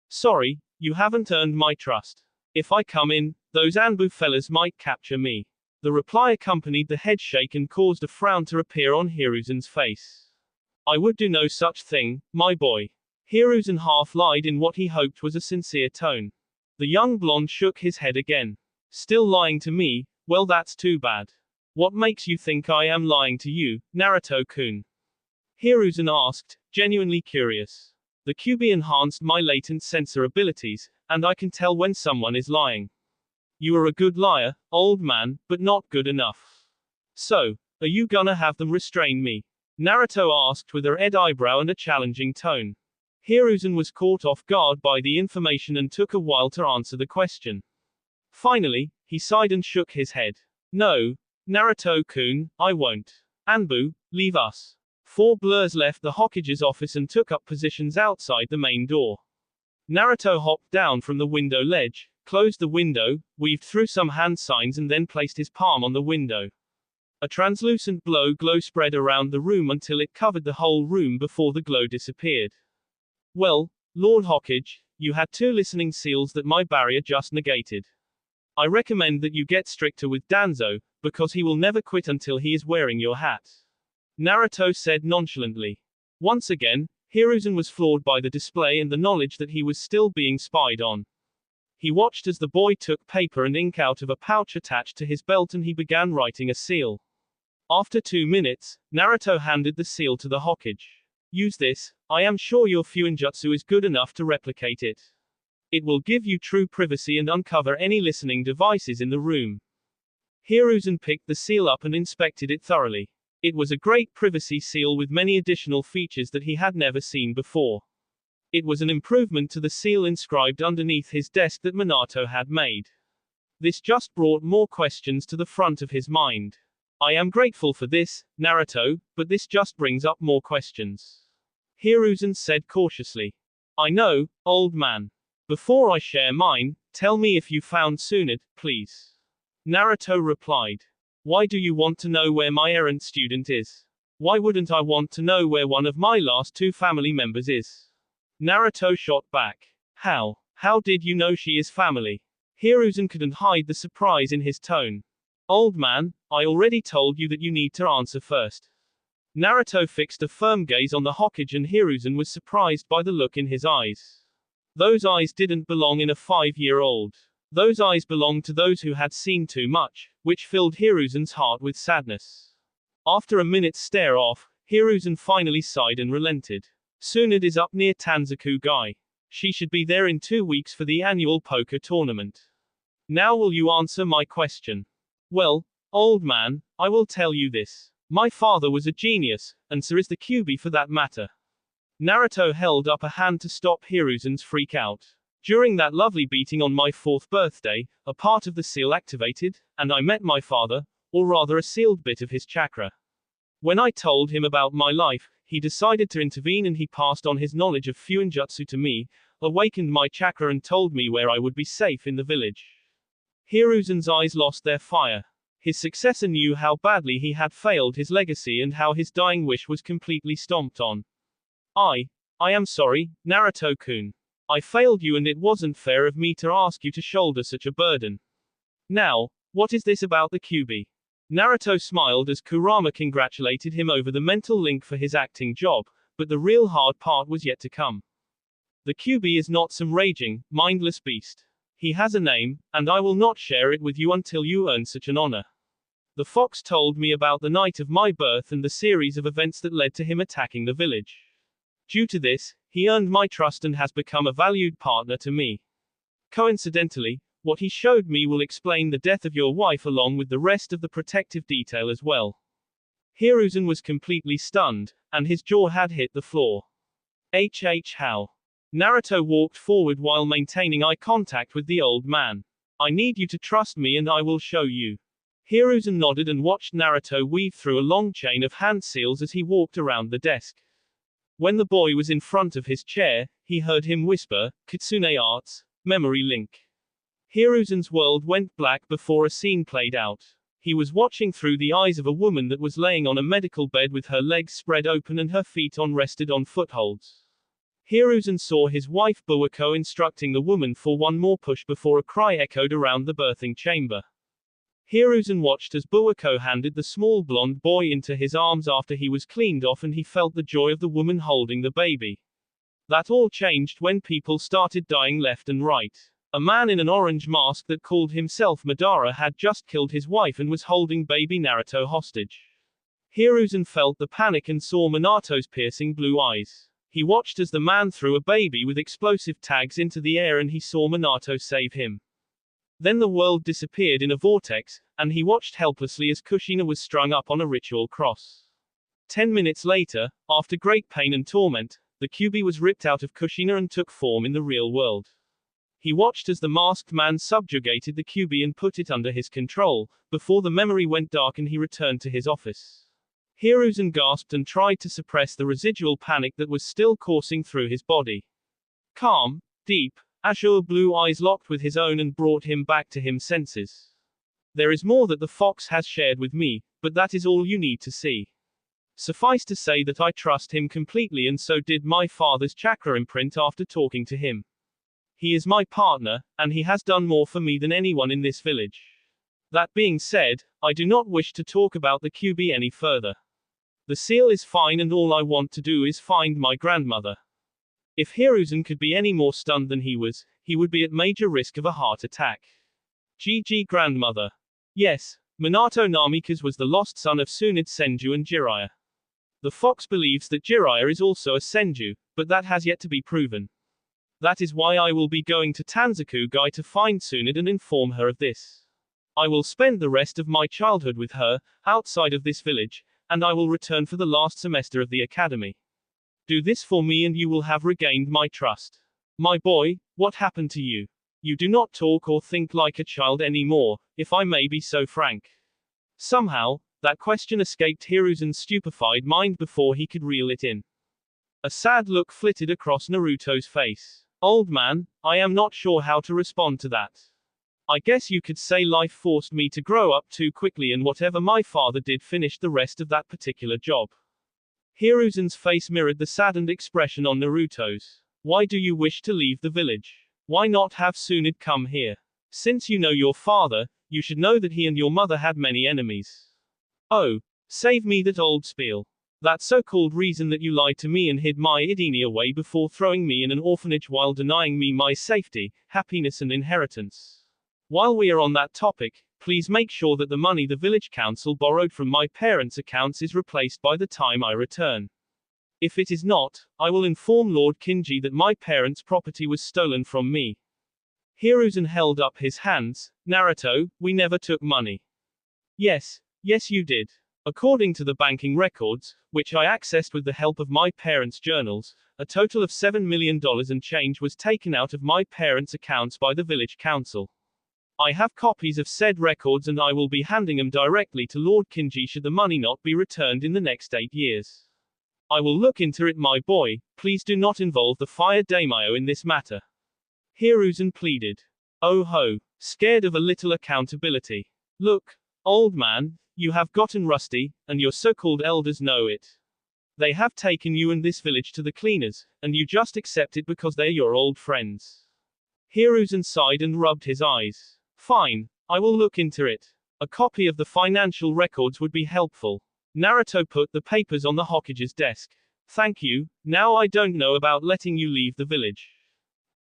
"Sorry, you haven't earned my trust. If I come in, those Anbu fellas might capture me." The reply accompanied the headshake and caused a frown to appear on Hiruzen's face. "I would do no such thing, my boy." Hiruzen half lied in what he hoped was a sincere tone. The young blonde shook his head again. "Still lying to me? Well, that's too bad. What makes you think I am lying to you, Naruto-kun?" Hiruzen asked, genuinely curious. "The QB enhanced my latent sensor abilities, and I can tell when someone is lying. You are a good liar, old man, but not good enough. So, are you gonna have them restrain me?" Naruto asked with a red eyebrow and a challenging tone. Hiruzen was caught off guard by the information and took a while to answer the question. Finally, he sighed and shook his head. "No, Naruto-kun, I won't. Anbu, leave us." 4 blurs left the Hokage's office and took up positions outside the main door. Naruto hopped down from the window ledge, closed the window, weaved through some hand signs and then placed his palm on the window. A translucent glow spread around the room until it covered the whole room before the glow disappeared. "Well, Lord Hokage, you had 2 listening seals that my barrier just negated. I recommend that you get stricter with Danzo, because he will never quit until he is wearing your hat," Naruto said nonchalantly. Once again, Hiruzen was floored by the display and the knowledge that he was still being spied on. He watched as the boy took paper and ink out of a pouch attached to his belt and he began writing a seal. After 2 minutes, Naruto handed the seal to the Hokage. "Use this, I am sure your Fuinjutsu is good enough to replicate it. It will give you true privacy and uncover any listening devices in the room." Hiruzen picked the seal up and inspected it thoroughly. It was a great privacy seal with many additional features that he had never seen before. It was an improvement to the seal inscribed underneath his desk that Minato had made. This just brought more questions to the front of his mind. "I am grateful for this, Naruto, but this just brings up more questions," Hiruzen said cautiously. "I know, old man. Before I share mine, tell me if you found Tsunade, please," Naruto replied. "Why do you want to know where my errant student is? Why wouldn't I want to know where one of my last 2 family members is?" Naruto shot back. How did you know she is family?" Hiruzen couldn't hide the surprise in his tone. "Old man, I already told you that you need to answer first." Naruto fixed a firm gaze on the Hokage and Hiruzen was surprised by the look in his eyes. Those eyes didn't belong in a 5-year-old. Those eyes belonged to those who had seen too much, which filled Hiruzen's heart with sadness. After a minute's stare off, Hiruzen finally sighed and relented. "Tsunade is up near Tanzaku Gai. She should be there in 2 weeks for the annual poker tournament. Now will you answer my question?" "Well, old man, I will tell you this. My father was a genius, and so is the QB for that matter." Naruto held up a hand to stop Hiruzen's freak out. "During that lovely beating on my 4th birthday, a part of the seal activated, and I met my father, or rather a sealed bit of his chakra. When I told him about my life, he decided to intervene and he passed on his knowledge of Fuinjutsu to me, awakened my chakra and told me where I would be safe in the village. Hiruzen's eyes lost their fire. His successor knew how badly he had failed his legacy and how his dying wish was completely stomped on. I am sorry, Naruto-kun. I failed you and it wasn't fair of me to ask you to shoulder such a burden. Now, what is this about the Kyuubi? Naruto smiled as Kurama congratulated him over the mental link for his acting job, but the real hard part was yet to come. The Kyuubi is not some raging, mindless beast. He has a name, and I will not share it with you until you earn such an honor. The fox told me about the night of my birth and the series of events that led to him attacking the village. Due to this, he earned my trust and has become a valued partner to me. Coincidentally, what he showed me will explain the death of your wife along with the rest of the protective detail as well. Hiruzen was completely stunned, and his jaw had hit the floor. How? Naruto walked forward while maintaining eye contact with the old man. I need you to trust me and I will show you. Hiruzen nodded and watched Naruto weave through a long chain of hand seals as he walked around the desk. When the boy was in front of his chair, he heard him whisper, Kitsune Arts, Memory Link. Hiruzen's world went black before a scene played out. He was watching through the eyes of a woman that was laying on a medical bed with her legs spread open and her feet rested on footholds. Hiruzen saw his wife Buwako instructing the woman for one more push before a cry echoed around the birthing chamber. Hiruzen watched as Buwako handed the small blonde boy into his arms after he was cleaned off and he felt the joy of the woman holding the baby. That all changed when people started dying left and right. A man in an orange mask that called himself Madara had just killed his wife and was holding baby Naruto hostage. Hiruzen felt the panic and saw Minato's piercing blue eyes. He watched as the man threw a baby with explosive tags into the air and he saw Minato save him. Then the world disappeared in a vortex, and he watched helplessly as Kushina was strung up on a ritual cross. 10 minutes later, after great pain and torment, the Kyuubi was ripped out of Kushina and took form in the real world. He watched as the masked man subjugated the Kyuubi and put it under his control, before the memory went dark and he returned to his office. Hiruzen gasped and tried to suppress the residual panic that was still coursing through his body. Calm, deep, azure blue eyes locked with his own and brought him back to his senses. There is more that the fox has shared with me, but that is all you need to see. Suffice to say that I trust him completely and so did my father's chakra imprint after talking to him. He is my partner, and he has done more for me than anyone in this village. That being said, I do not wish to talk about the Kyuubi any further. The seal is fine and all I want to do is find my grandmother. If Hiruzen could be any more stunned than he would be at major risk of a heart attack. GG grandmother. Yes, Minato Namikaze was the lost son of Tsunade Senju and Jiraiya. The fox believes that Jiraiya is also a Senju, but that has yet to be proven. That is why I will be going to Tanzaku Gai to find Tsunade and inform her of this. I will spend the rest of my childhood with her, outside of this village, and I will return for the last semester of the academy. Do this for me and you will have regained my trust. My boy, what happened to you? You do not talk or think like a child anymore, if I may be so frank. Somehow, that question escaped Hiruzen's stupefied mind before he could reel it in. A sad look flitted across Naruto's face. Old man, I am not sure how to respond to that. I guess you could say life forced me to grow up too quickly and whatever my father did finished the rest of that particular job. Hiruzen's face mirrored the saddened expression on Naruto's. Why do you wish to leave the village? Why not have Tsunade come here? Since you know your father, you should know that he and your mother had many enemies. Oh, save me that old spiel. That so-called reason that you lied to me and hid my identity away before throwing me in an orphanage while denying me my safety, happiness and inheritance. While we are on that topic, please make sure that the money the village council borrowed from my parents' accounts is replaced by the time I return. If it is not, I will inform Lord Kinji that my parents' property was stolen from me. Hiruzen held up his hands. Naruto, we never took money. Yes you did. According to the banking records, which I accessed with the help of my parents' journals, a total of $7 million and change was taken out of my parents' accounts by the village council. I have copies of said records and I will be handing them directly to Lord Kinji should the money not be returned in the next 8 years. I will look into it, my boy. Please do not involve the fire daimyo in this matter. Hiruzen pleaded. Oh ho, scared of a little accountability. Look, old man, you have gotten rusty, and your so-called elders know it. They have taken you and this village to the cleaners, and you just accept it because they're your old friends. Hiruzen sighed and rubbed his eyes. Fine, I will look into it. A copy of the financial records would be helpful. Naruto put the papers on the Hokage's desk. Thank you, now I don't know about letting you leave the village.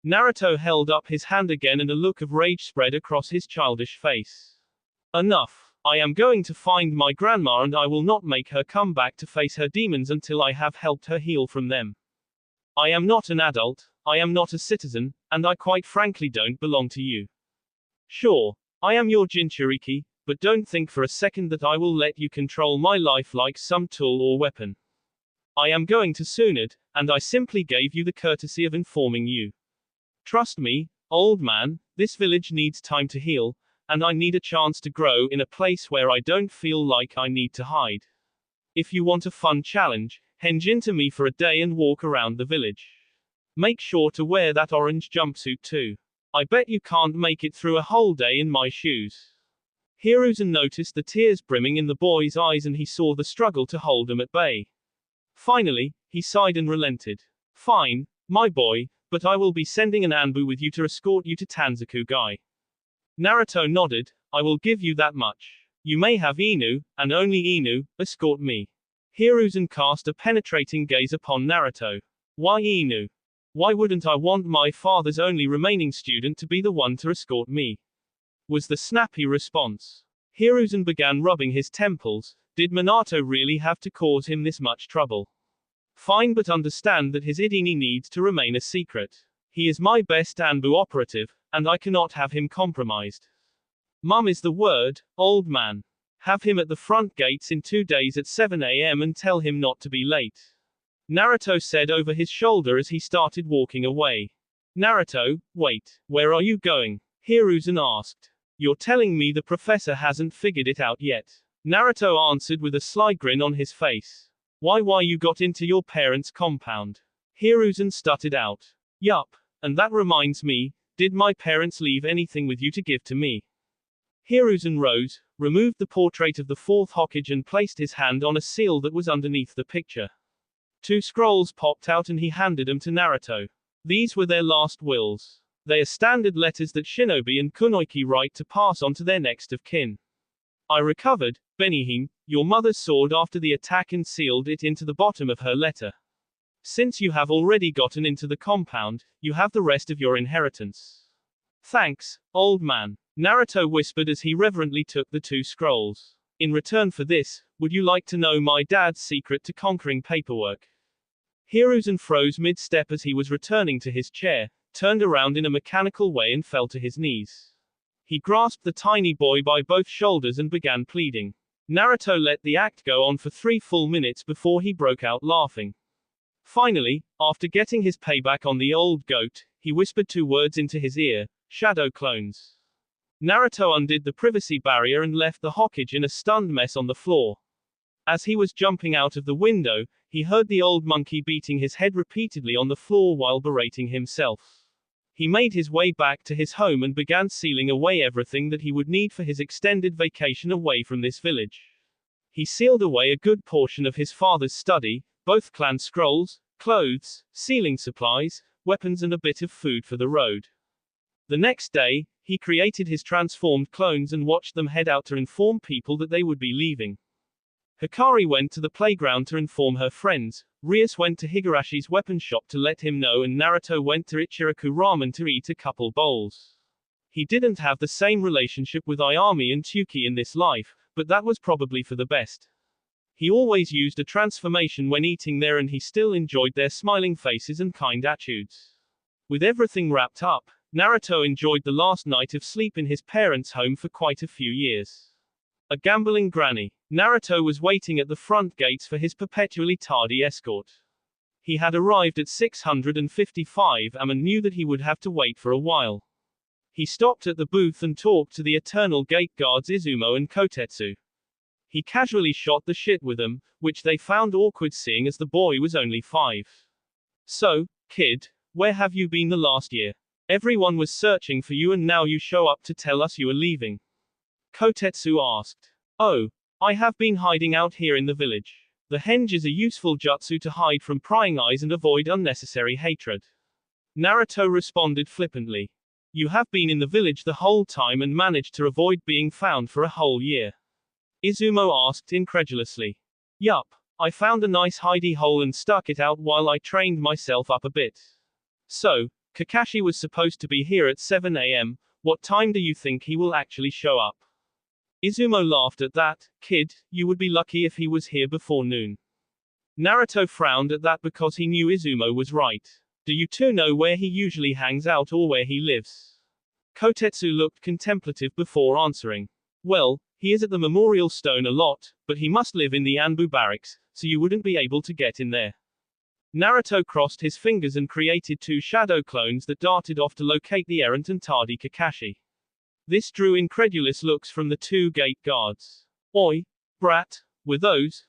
Naruto held up his hand again and a look of rage spread across his childish face. Enough. I am going to find my grandma and I will not make her come back to face her demons until I have helped her heal from them. I am not an adult, I am not a citizen, and I quite frankly don't belong to you. Sure, I am your Jinchuriki, but don't think for a second that I will let you control my life like some tool or weapon. I am going to Tsunade, and I simply gave you the courtesy of informing you. Trust me, old man, this village needs time to heal, and I need a chance to grow in a place where I don't feel like I need to hide. If you want a fun challenge, henjin to me for a day and walk around the village. Make sure to wear that orange jumpsuit too. I bet you can't make it through a whole day in my shoes. Hiruzen noticed the tears brimming in the boy's eyes and he saw the struggle to hold them at bay. Finally, he sighed and relented. Fine, my boy, but I will be sending an Anbu with you to escort you to Tanzaku Gai. Naruto nodded, I will give you that much. You may have Inu, and only Inu, escort me. Hiruzen cast a penetrating gaze upon Naruto. Why Inu? Why wouldn't I want my father's only remaining student to be the one to escort me? Was the snappy response. Hiruzen began rubbing his temples. Did Minato really have to cause him this much trouble? Fine, but understand that his Idini needs to remain a secret. He is my best Anbu operative, and I cannot have him compromised. Mum is the word, old man. Have him at the front gates in 2 days at 7 a.m. and tell him not to be late. Naruto said over his shoulder as he started walking away. Naruto, wait, where are you going? Hiruzen asked. You're telling me the professor hasn't figured it out yet? Naruto answered with a sly grin on his face. Why you got into your parents' compound? Hiruzen stuttered out. Yup, and that reminds me, did my parents leave anything with you to give to me? Hiruzen rose, removed the portrait of the fourth Hokage and placed his hand on a seal that was underneath the picture. 2 scrolls popped out and he handed them to Naruto. These were their last wills. They are standard letters that shinobi and kunoichi write to pass on to their next of kin. I recovered, Benihime, your mother's sword after the attack and sealed it into the bottom of her letter. Since you have already gotten into the compound, you have the rest of your inheritance. Thanks, old man, Naruto whispered as he reverently took the 2 scrolls. In return for this, would you like to know my dad's secret to conquering paperwork? Hiruzen froze mid-step as he was returning to his chair, turned around in a mechanical way and fell to his knees. He grasped the tiny boy by both shoulders and began pleading. Naruto let the act go on for 3 full minutes before he broke out laughing. Finally, after getting his payback on the old goat, he whispered 2 words into his ear, shadow clones. Naruto undid the privacy barrier and left the Hokage in a stunned mess on the floor. As he was jumping out of the window, he heard the old monkey beating his head repeatedly on the floor while berating himself. He made his way back to his home and began sealing away everything that he would need for his extended vacation away from this village. He sealed away a good portion of his father's study, both clan scrolls, clothes, sealing supplies, weapons and a bit of food for the road. The next day, he created his transformed clones and watched them head out to inform people that they would be leaving. Hikari went to the playground to inform her friends, Rias went to Higarashi's weapon shop to let him know, and Naruto went to Ichiraku Ramen to eat a couple bowls. He didn't have the same relationship with Ayami and Tsuki in this life, but that was probably for the best. He always used a transformation when eating there and he still enjoyed their smiling faces and kind attitudes. With everything wrapped up, Naruto enjoyed the last night of sleep in his parents' home for quite a few years. A gambling granny. Naruto was waiting at the front gates for his perpetually tardy escort. He had arrived at 655 am and knew that he would have to wait for a while. He stopped at the booth and talked to the eternal gate guards Izumo and Kotetsu. He casually shot the shit with them, which they found awkward seeing as the boy was only 5. So, kid, where have you been the last year? Everyone was searching for you and now you show up to tell us you are leaving. Kotetsu asked. Oh, I have been hiding out here in the village. The henge is a useful jutsu to hide from prying eyes and avoid unnecessary hatred. Naruto responded flippantly. You have been in the village the whole time and managed to avoid being found for a whole year. Izumo asked incredulously. Yup, I found a nice hidey hole and stuck it out while I trained myself up a bit. So, Kakashi was supposed to be here at 7 a.m., what time do you think he will actually show up? Izumo laughed at that. Kid, you would be lucky if he was here before noon. Naruto frowned at that because he knew Izumo was right. Do you two know where he usually hangs out or where he lives? Kotetsu looked contemplative before answering. Well, he is at the Memorial Stone a lot, but he must live in the Anbu barracks, so you wouldn't be able to get in there. Naruto crossed his fingers and created 2 shadow clones that darted off to locate the errant and tardy Kakashi. This drew incredulous looks from the 2 gate guards. Oi, brat, were those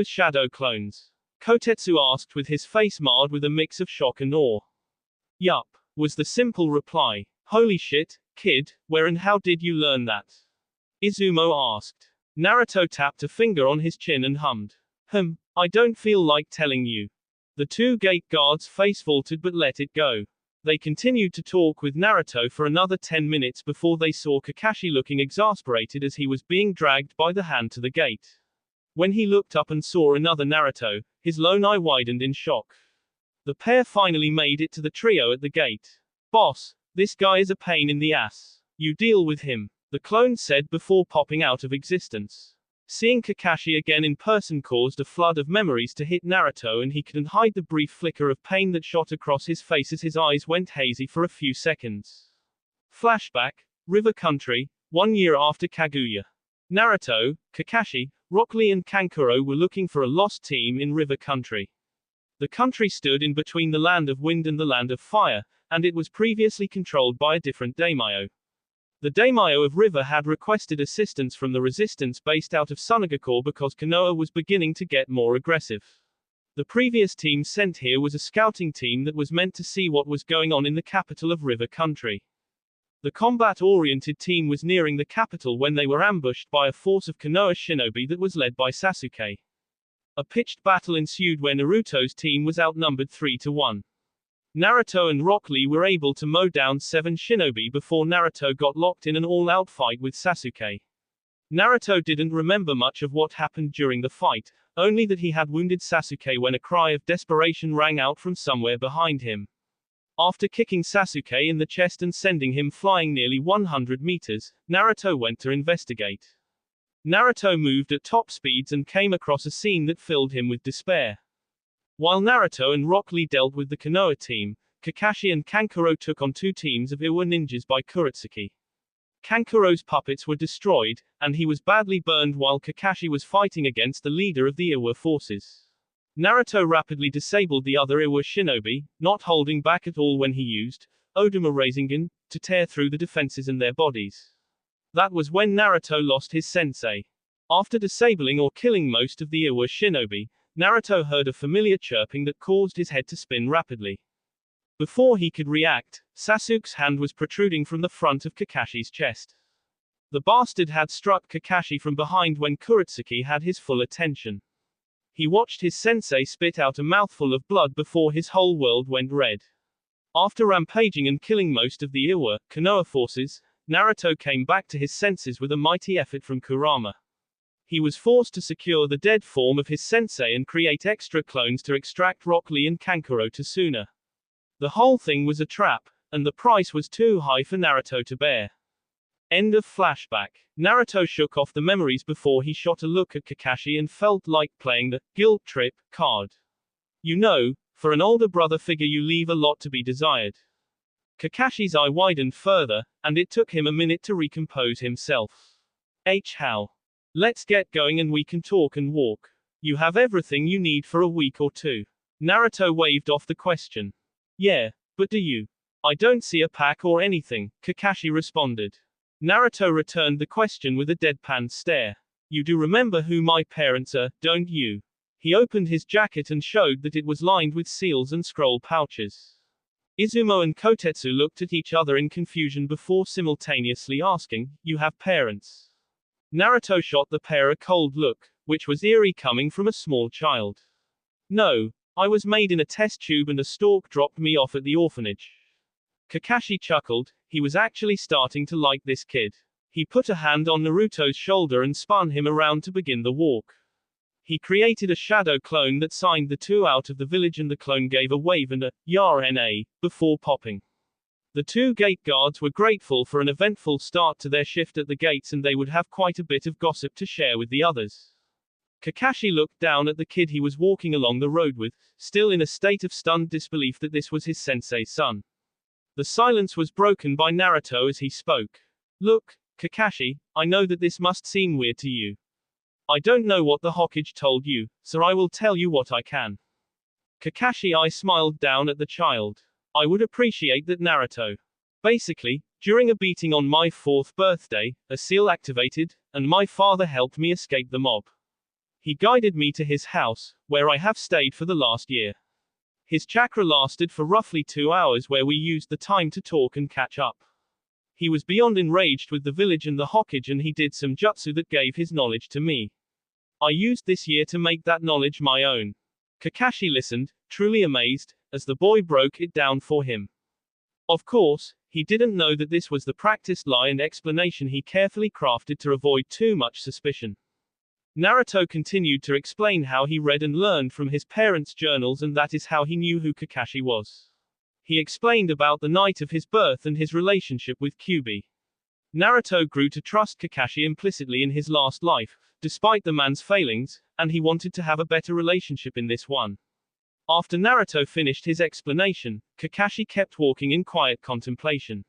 shadow clones? Kotetsu asked with his face marred with a mix of shock and awe. Yup, was the simple reply. Holy shit, kid, where and how did you learn that? Izumo asked. Naruto tapped a finger on his chin and hummed. I don't feel like telling you. The 2 gate guards face vaulted but let it go. They continued to talk with Naruto for another 10 minutes before they saw Kakashi looking exasperated as he was being dragged by the hand to the gate. When he looked up and saw another Naruto, his lone eye widened in shock. The pair finally made it to the trio at the gate. Boss, this guy is a pain in the ass. You deal with him, the clone said before popping out of existence. Seeing Kakashi again in person caused a flood of memories to hit Naruto and he couldn't hide the brief flicker of pain that shot across his face as his eyes went hazy for a few seconds. Flashback, River Country, 1 year after Kaguya. Naruto, Kakashi, Rock Lee and Kankuro were looking for a lost team in River Country. The country stood in between the land of wind and the land of fire, and it was previously controlled by a different daimyo. The daimyo of River had requested assistance from the resistance based out of Sunagakure because Konoha was beginning to get more aggressive. The previous team sent here was a scouting team that was meant to see what was going on in the capital of River Country. The combat-oriented team was nearing the capital when they were ambushed by a force of Konoha shinobi that was led by Sasuke. A pitched battle ensued where Naruto's team was outnumbered 3-1. Naruto and Rock Lee were able to mow down 7 shinobi before Naruto got locked in an all-out fight with Sasuke. Naruto didn't remember much of what happened during the fight, only that he had wounded Sasuke when a cry of desperation rang out from somewhere behind him. After kicking Sasuke in the chest and sending him flying nearly 100 meters, Naruto went to investigate. Naruto moved at top speeds and came across a scene that filled him with despair. While Naruto and Rock Lee dealt with the Konoha team, Kakashi and Kankuro took on 2 teams of Iwa ninjas by Kurotsuki. Kankuro's puppets were destroyed, and he was badly burned while Kakashi was fighting against the leader of the Iwa forces. Naruto rapidly disabled the other Iwa shinobi, not holding back at all when he used Odama Rasengan to tear through the defenses and their bodies. That was when Naruto lost his sensei. After disabling or killing most of the Iwa shinobi, Naruto heard a familiar chirping that caused his head to spin rapidly. Before he could react, Sasuke's hand was protruding from the front of Kakashi's chest. The bastard had struck Kakashi from behind when Kurotsuki had his full attention. He watched his sensei spit out a mouthful of blood before his whole world went red. After rampaging and killing most of the Iwa, Konoha forces, Naruto came back to his senses with a mighty effort from Kurama. He was forced to secure the dead form of his sensei and create extra clones to extract Rock Lee and Kankuro to Suna. The whole thing was a trap, and the price was too high for Naruto to bear. End of flashback. Naruto shook off the memories before he shot a look at Kakashi and felt like playing the guilt trip card. You know, for an older brother figure you leave a lot to be desired. Kakashi's eye widened further, and it took him a minute to recompose himself. How? Let's get going and we can talk and walk. You have everything you need for a week or 2. Naruto waved off the question. Yeah, but do you? I don't see a pack or anything, Kakashi responded. Naruto returned the question with a deadpan stare. You do remember who my parents are, don't you? He opened his jacket and showed that it was lined with seals and scroll pouches. Izumo and Kotetsu looked at each other in confusion before simultaneously asking, "You have parents?" Naruto shot the pair a cold look, which was eerie coming from a small child. "No. I was made in a test tube and a stork dropped me off at the orphanage." Kakashi chuckled, he was actually starting to like this kid. He put a hand on Naruto's shoulder and spun him around to begin the walk. He created a shadow clone that signed the two out of the village and the clone gave a wave and a "Yarna" before popping. The two gate guards were grateful for an eventful start to their shift at the gates and they would have quite a bit of gossip to share with the others. Kakashi looked down at the kid he was walking along the road with, still in a state of stunned disbelief that this was his sensei's son. The silence was broken by Naruto as he spoke. "Look, Kakashi, I know that this must seem weird to you. I don't know what the Hokage told you, so I will tell you what I can." Kakashi smiled down at the child. "I would appreciate that, Naruto. Basically, during a beating on my 4th birthday, a seal activated, and my father helped me escape the mob. He guided me to his house, where I have stayed for the last year. His chakra lasted for roughly 2 hours where we used the time to talk and catch up. He was beyond enraged with the village and the Hokage and he did some jutsu that gave his knowledge to me. I used this year to make that knowledge my own." Kakashi listened, truly amazed, as the boy broke it down for him. Of course, he didn't know that this was the practiced lie and explanation he carefully crafted to avoid too much suspicion. Naruto continued to explain how he read and learned from his parents' journals and that is how he knew who Kakashi was. He explained about the night of his birth and his relationship with Kyuubi. Naruto grew to trust Kakashi implicitly in his last life, despite the man's failings, and he wanted to have a better relationship in this one. After Naruto finished his explanation, Kakashi kept walking in quiet contemplation.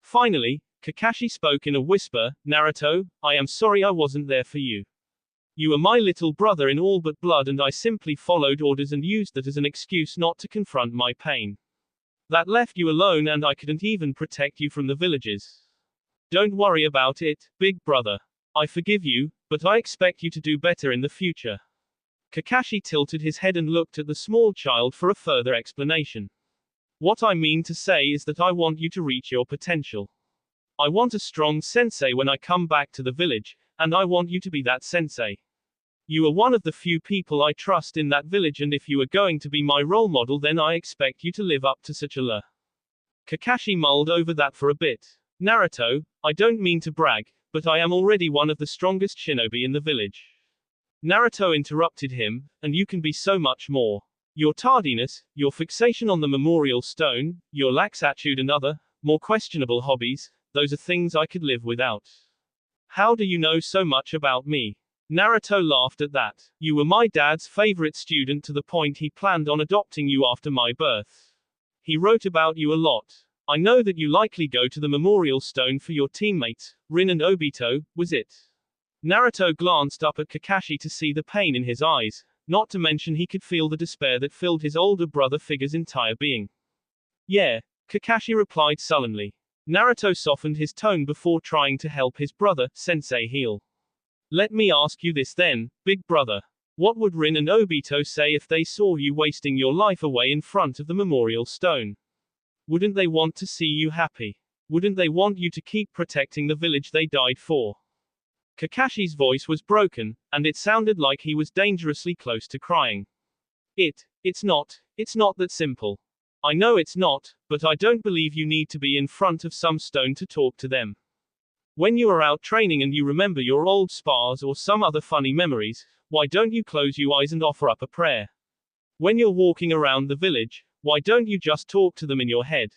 Finally, Kakashi spoke in a whisper, "Naruto, I am sorry I wasn't there for you. You are my little brother in all but blood and I simply followed orders and used that as an excuse not to confront my pain. That left you alone and I couldn't even protect you from the villagers. Don't worry about it, big brother. I forgive you, but I expect you to do better in the future." Kakashi tilted his head and looked at the small child for a further explanation. "What I mean to say is that I want you to reach your potential. I want a strong sensei when I come back to the village, and I want you to be that sensei. You are one of the few people I trust in that village and if you are going to be my role model then I expect you to live up to such a Kakashi mulled over that for a bit. "Naruto, I don't mean to brag, but I am already one of the strongest shinobi in the village." Naruto interrupted him, "And you can be so much more. Your tardiness, your fixation on the memorial stone, your lax attitude and other, more questionable hobbies, those are things I could live without. How do you know so much about me?" Naruto laughed at that. "You were my dad's favorite student to the point he planned on adopting you after my birth. He wrote about you a lot. I know that you likely go to the memorial stone for your teammates, Rin and Obito, was it?" Naruto glanced up at Kakashi to see the pain in his eyes, not to mention he could feel the despair that filled his older brother figure's entire being. "Yeah," Kakashi replied sullenly. Naruto softened his tone before trying to help his brother, Sensei, heal. "Let me ask you this then, big brother. What would Rin and Obito say if they saw you wasting your life away in front of the memorial stone? Wouldn't they want to see you happy? Wouldn't they want you to keep protecting the village they died for?" Kakashi's voice was broken, and it sounded like he was dangerously close to crying. It's not that simple. I know it's not, but I don't believe you need to be in front of some stone to talk to them. When you are out training and you remember your old spars or some other funny memories, why don't you close your eyes and offer up a prayer? When you're walking around the village, why don't you just talk to them in your head?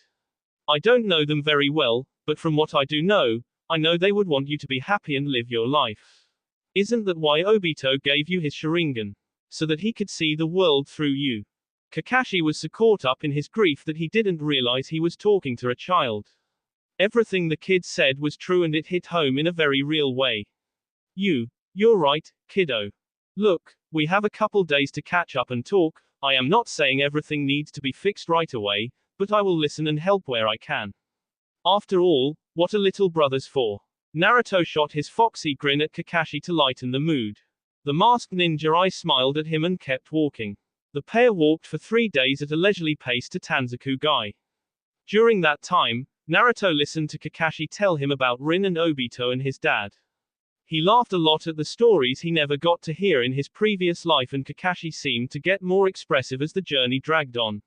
I don't know them very well, but from what I do know, I know they would want you to be happy and live your life. Isn't that why Obito gave you his Sharingan? So that he could see the world through you." Kakashi was so caught up in his grief that he didn't realize he was talking to a child. Everything the kid said was true and it hit home in a very real way. You're right, kiddo. Look, we have a couple days to catch up and talk. I am not saying everything needs to be fixed right away, but I will listen and help where I can. After all, what are little brothers for? Naruto shot his foxy grin at Kakashi to lighten the mood. The masked ninja eye smiled at him and kept walking. The pair walked for 3 days at a leisurely pace to Tanzaku Gai. During that time, Naruto listened to Kakashi tell him about Rin and Obito and his dad. He laughed a lot at the stories he never got to hear in his previous life, and Kakashi seemed to get more expressive as the journey dragged on.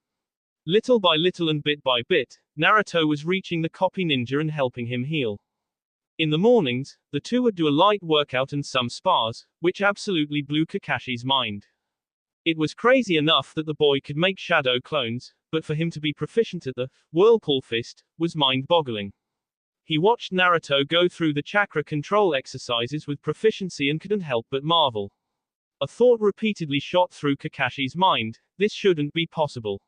Little by little and bit by bit, Naruto was reaching the copy ninja and helping him heal. In the mornings, the two would do a light workout and some spars, which absolutely blew Kakashi's mind. It was crazy enough that the boy could make shadow clones, but for him to be proficient at the whirlpool fist was mind-boggling. He watched Naruto go through the chakra control exercises with proficiency and couldn't help but marvel. A thought repeatedly shot through Kakashi's mind: this shouldn't be possible.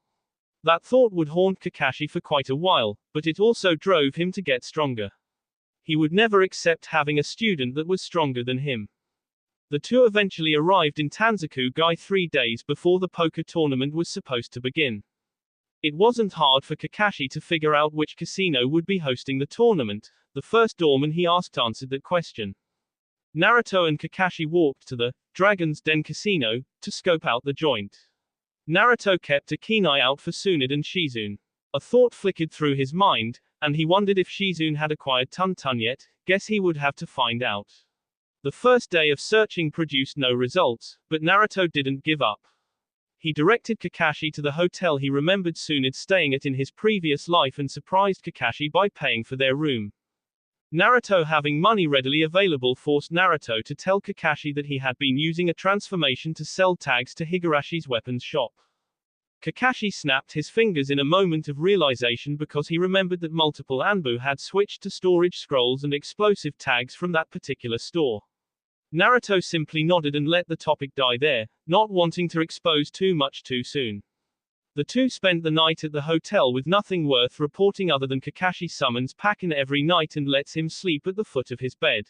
That thought would haunt Kakashi for quite a while, but it also drove him to get stronger. He would never accept having a student that was stronger than him. The two eventually arrived in Tanzaku Gai 3 days before the poker tournament was supposed to begin. It wasn't hard for Kakashi to figure out which casino would be hosting the tournament. The first doorman he asked answered that question. Naruto and Kakashi walked to the Dragon's Den Casino to scope out the joint. Naruto kept a keen eye out for Tsunade and Shizune. A thought flickered through his mind, and he wondered if Shizune had acquired Tun yet. Guess he would have to find out. The first day of searching produced no results, but Naruto didn't give up. He directed Kakashi to the hotel he remembered Tsunade staying at in his previous life and surprised Kakashi by paying for their room. Naruto, having money readily available, forced Naruto to tell Kakashi that he had been using a transformation to sell tags to Higarashi's weapons shop. Kakashi snapped his fingers in a moment of realization because he remembered that multiple Anbu had switched to storage scrolls and explosive tags from that particular store. Naruto simply nodded and let the topic die there, not wanting to expose too much too soon. The two spent the night at the hotel with nothing worth reporting other than Kakashi summons Pakken every night and lets him sleep at the foot of his bed.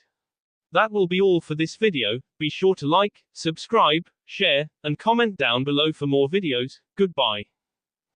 That will be all for this video. Be sure to like, subscribe, share, and comment down below for more videos. Goodbye.